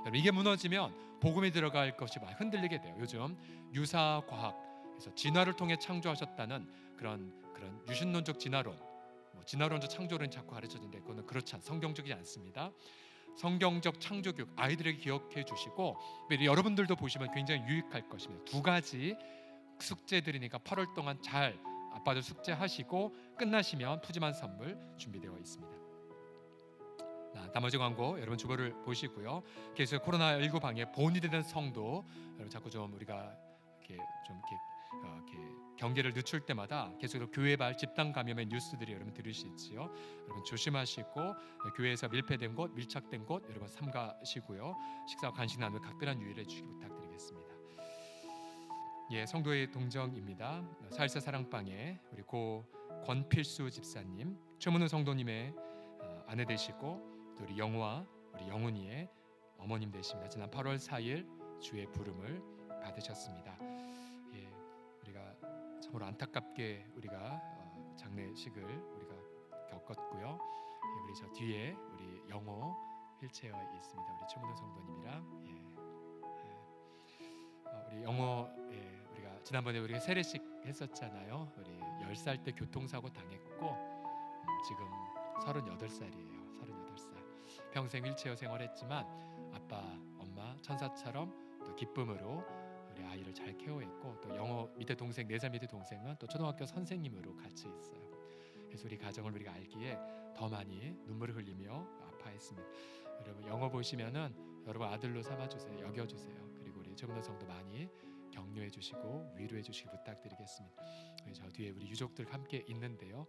여러분 이게 무너지면 복음이 들어갈 것이 많이 흔들리게 돼요. 요즘 유사과학에서 진화를 통해 창조하셨다는 그런 유신론적 진화론, 진화론적 창조론이 자꾸 가르쳐지는데 그거는 그렇지 성경적이지 않습니다. 성경적 창조교육 아이들에게 기억해 주시고 여러분들도 보시면 굉장히 유익할 것입니다. 2가지 숙제들이니까 8월 동안 잘 아빠들 숙제하시고 끝나시면 푸짐한 선물 준비되어 있습니다. 나머지 광고 여러분 주보를 보시고요. 계속 코로나19 방역에 본이 되는 성도 여러분 자꾸 좀 우리가 이렇게 경계를 늦출 때마다 계속 교회발 집단 감염의 뉴스들이 여러분 들으시지요. 여러분 조심하시고 교회에서 밀폐된 곳, 밀착된 곳 여러분 삼가시고요. 식사와 간식 나누며 각별한 유의를 주시기 부탁드리겠습니다. 예, 성도의 동정입니다. 4.14 사랑방에 우리 고 권필수 집사님, 최문우 성도님의 아내 되시고 또 우리 영화, 우리 영훈이의 어머님 되십니다. 지난 8월 4일 주의 부름을 받으셨습니다. 예, 우리가 참으로 안타깝게 우리가 장례식을 우리가 겪었고요. 예, 우리 저 뒤에 우리 영호 휠체어에 있습니다. 우리 최문우 성도님이랑 우리 영호 우리가 지난번에 우리가 세례식 했었잖아요. 우리 10살 때 교통사고 당했고 지금 38살이에요. 38살. 평생 휠체어 생활했지만 아빠, 엄마 천사처럼 또 기쁨으로 우리 아이를 잘 케어했고 또 영어 밑에 동생 4살 밑에 동생은 또 초등학교 선생님으로 같이 있어요. 그래서 우리 가정을 우리가 알기에 더 많이 눈물을 흘리며 아파했습니다. 여러분 영어 보시면은 여러분 아들로 삼아주세요. 여겨주세요. 그리고 우리 최문호 성도 많이 격려해 주시고 위로해 주시기 부탁드리겠습니다. 저 뒤에 우리 유족들 함께 있는데요.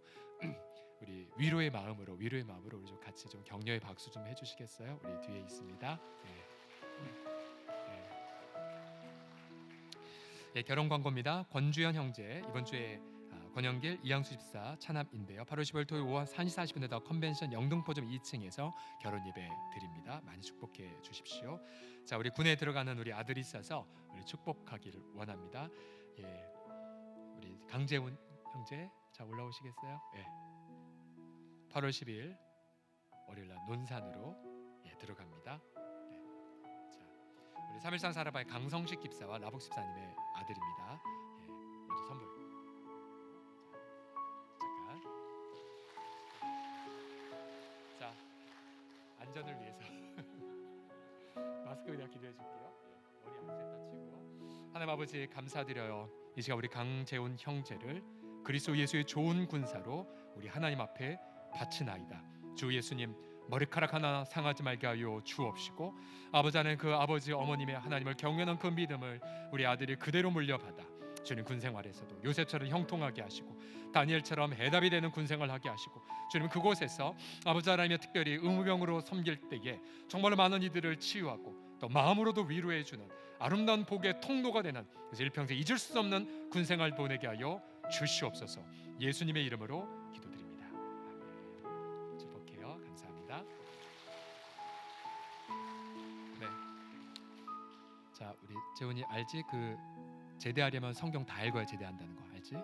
우리 위로의 마음으로 우리 좀 같이 좀 격려의 박수 좀 해주시겠어요? 우리 뒤에 있습니다. 예, 결혼 광고입니다. 권주현 형제 이번 주에 권영길 이양수 집사 차남인데요. 8월 15일 토요일 오후 1시 40분에 더 컨벤션 영등포점 2층에서 결혼 예배 드립니다. 많이 축복해 주십시오. 자, 우리 군에 들어가는 우리 아들이 있어서 우리 축복하기를 원합니다. 예, 우리 강재훈 형제 자 올라오시겠어요? 예. 8월 10일 월요일날 논산으로 들어갑니다. 네. 자, 우리 3.13 사랑방의 강성식 집사와 라복 집사님의 아들입니다. 예, 먼저 선물. 잠깐. 자, 안전을 위해서 마스크 그냥 기도해 줄게요. 예, 머리 암세 다치고. 하나님 아버지 감사드려요. 이 시간 우리 강재훈 형제를 그리스도 예수의 좋은 군사로 우리 하나님 앞에 바치나이다. 주 예수님 머리카락 하나 상하지 말게 하여 주옵시고 아버지 하나님 그 아버지 어머님의 하나님을 경외하는 그 믿음을 우리 아들이 그대로 물려받아 주님 군생활에서도 요셉처럼 형통하게 하시고 다니엘처럼 해답이 되는 군생활을 하게 하시고 주님 그곳에서 아버지 하나님의 특별히 의무병으로 섬길 때에 정말로 많은 이들을 치유하고 또 마음으로도 위로해 주는 아름다운 복의 통로가 되는 그래서 일평생 잊을 수 없는 군생활 보내게 하여 주시옵소서. 예수님의 이름으로 기도드립니다. 아멘. 축복해요. 감사합니다. 네. 자, 우리 재훈이 알지? 그 제대하려면 성경 다 읽어야 제대한다는 거 알지?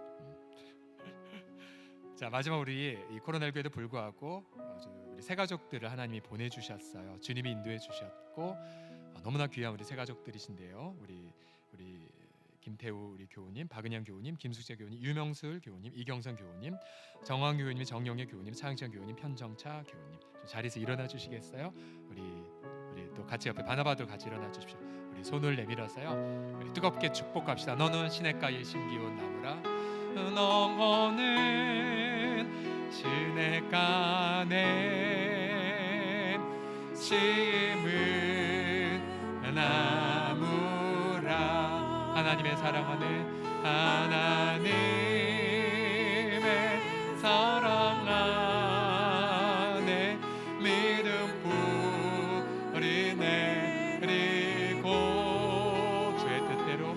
자, 마지막 우리 이 코로나19에도 불구하고 우리 새 가족들을 하나님이 보내주셨어요. 주님이 인도해 주셨고 너무나 귀한 우리 새 가족들이신데요. 우리 김태우 우리 교우님, 박은영 교우님, 김숙재 교우님, 유명술 교우님, 이경선 교우님, 정황 교우님, 정영애 교우님, 차영찬 교우님, 편정차 교우님 좀 자리에서 일어나 주시겠어요? 우리 또 같이 옆에 바나바도 같이 일어나 주십시오. 우리 손을 내밀어서요. 우리 뜨겁게 축복합시다. 너는 시냇가에 심기운 나무라. 너는 시냇가에 심은 나무라. 하나님의 사랑 안에 하나님의 사랑 안에 믿음 뿌리 내리고 주의 뜻대로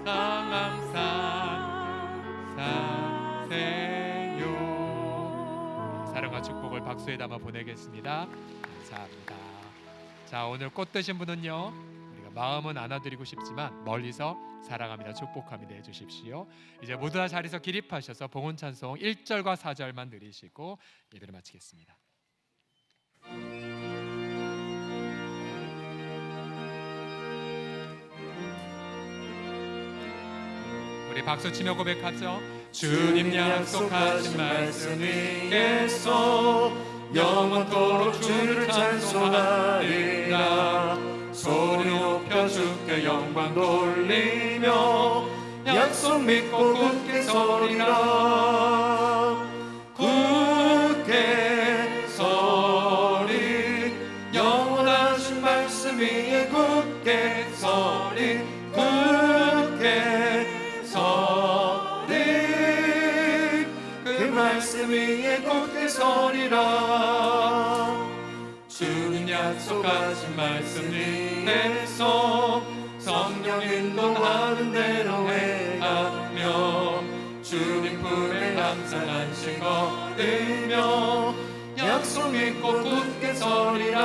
항상 사세요. 사랑과 축복을 박수에 담아 보내겠습니다. 감사합니다. 자, 자, 오늘 꽃 드신 분은요, 우리가 마음은 안아드리고 싶지만 멀리서 사랑합니다, 축복합니다 해주십시오. 이제 모두 다 자리에서 기립하셔서 봉헌 찬송 1절과 4절만 드리시고 예배를 마치겠습니다. 우리 박수치며 고백하죠. 주님 약속하신 말씀이 계속 영원토록 주를 찬송하리라. 소리 높여 주께 영광 돌리며 약속 믿고 굳게 서리라. 굳게 서리 영원하신 말씀 위에 굳게 서리. 굳게 서리 그 말씀 위에 굳게 서리라. 주님 약속하신 말씀 위에서 성령 인도하는 대로 행하며 주님 품에 항상 안식 얻으며 약속 믿고 굳게 서리라.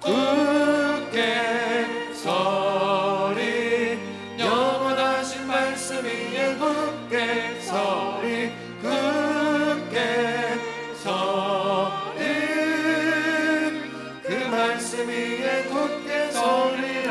굳게 서리 영원하신 말씀 위에 굳게 서리. 굳게 서리 그 말씀 위에 굳게 서리라.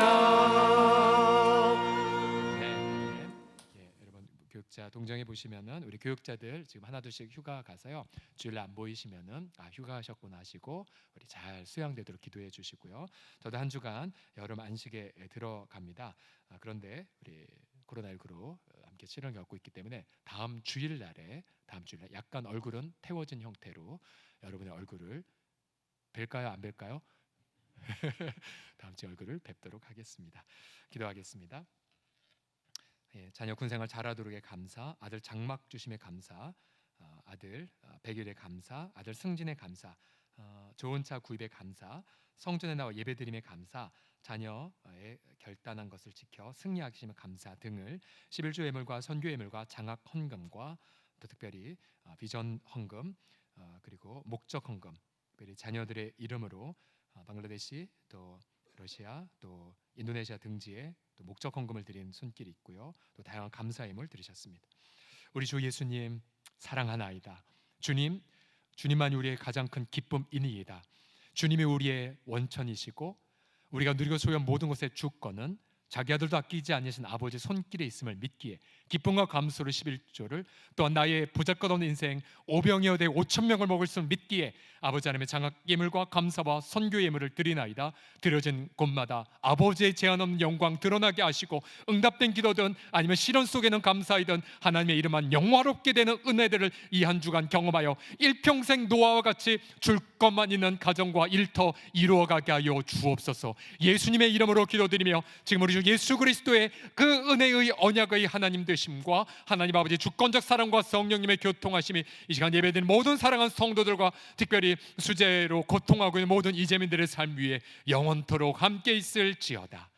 여러분 교육자 동정해 보시면은 우리 교육자들 지금 하나둘씩 휴가 가서요, 주일날 안 보이시면은 휴가 가셨구나 하시고 우리 잘 수양되도록 기도해 주시고요. 저도 한 주간 여름 안식에 들어갑니다. 그런데 우리 코로나19로 함께 시련을 겪고 있기 때문에 다음 주일날에 약간 얼굴은 태워진 형태로 여러분의 얼굴을 뵐까요, 안 뵐까요? 다음 주 얼굴을 뵙도록 하겠습니다. 기도하겠습니다. 자녀 군생활 잘하도록의 감사, 아들 장막 주심의 감사, 아들 백일의 감사, 아들 승진의 감사, 좋은 차 구입의 감사, 성전에 나와 예배드림의 감사, 자녀의 결단한 것을 지켜 승리하심의 감사 등을 11조 예물과 선교 예물과 장학 헌금과 또 특별히 비전 헌금, 그리고 목적 헌금, 특별히 자녀들의 이름으로 방글라데시, 또 러시아, 또 인도네시아 등지에 또 목적 헌금을 드린 손길이 있고요. 또 다양한 감사 예물 드리셨습니다. 우리 주 예수님 사랑하나이다. 주님만이 우리의 가장 큰 기쁨이니이다. 주님이 우리의 원천이시고 우리가 누리고 소유한 모든 것의 주권은 자기 아들도 아끼지 않으신 아버지 손길에 있음을 믿기에 기쁨과 감사로 11조를, 또한 나의 보잘것없는 인생 오병이어 대 5,000명을 먹을 수 믿기에 아버지 하나님의 장학 예물과 감사와 선교 예물을 드리나이다. 드려진 곳마다 아버지의 제한 없는 영광 드러나게 하시고 응답된 기도든 아니면 시련 속에는 감사이든 하나님의 이름만 영화롭게 되는 은혜들을 이 한 주간 경험하여 일평생 노아와 같이 줄 것만 있는 가정과 일터 이루어가게 하여 주옵소서. 예수님의 이름으로 기도드리며 지금 우리 주 예수 그리스도의 그 은혜의 언약의 하나님 되심과 하나님 아버지 주권적 사랑과 성령님의 교통하심이 이 시간 예배드린 모든 사랑하는 성도들과 특별히 수재로 고통하고 있는 모든 이재민들의 삶 위에 영원토록 함께 있을지어다.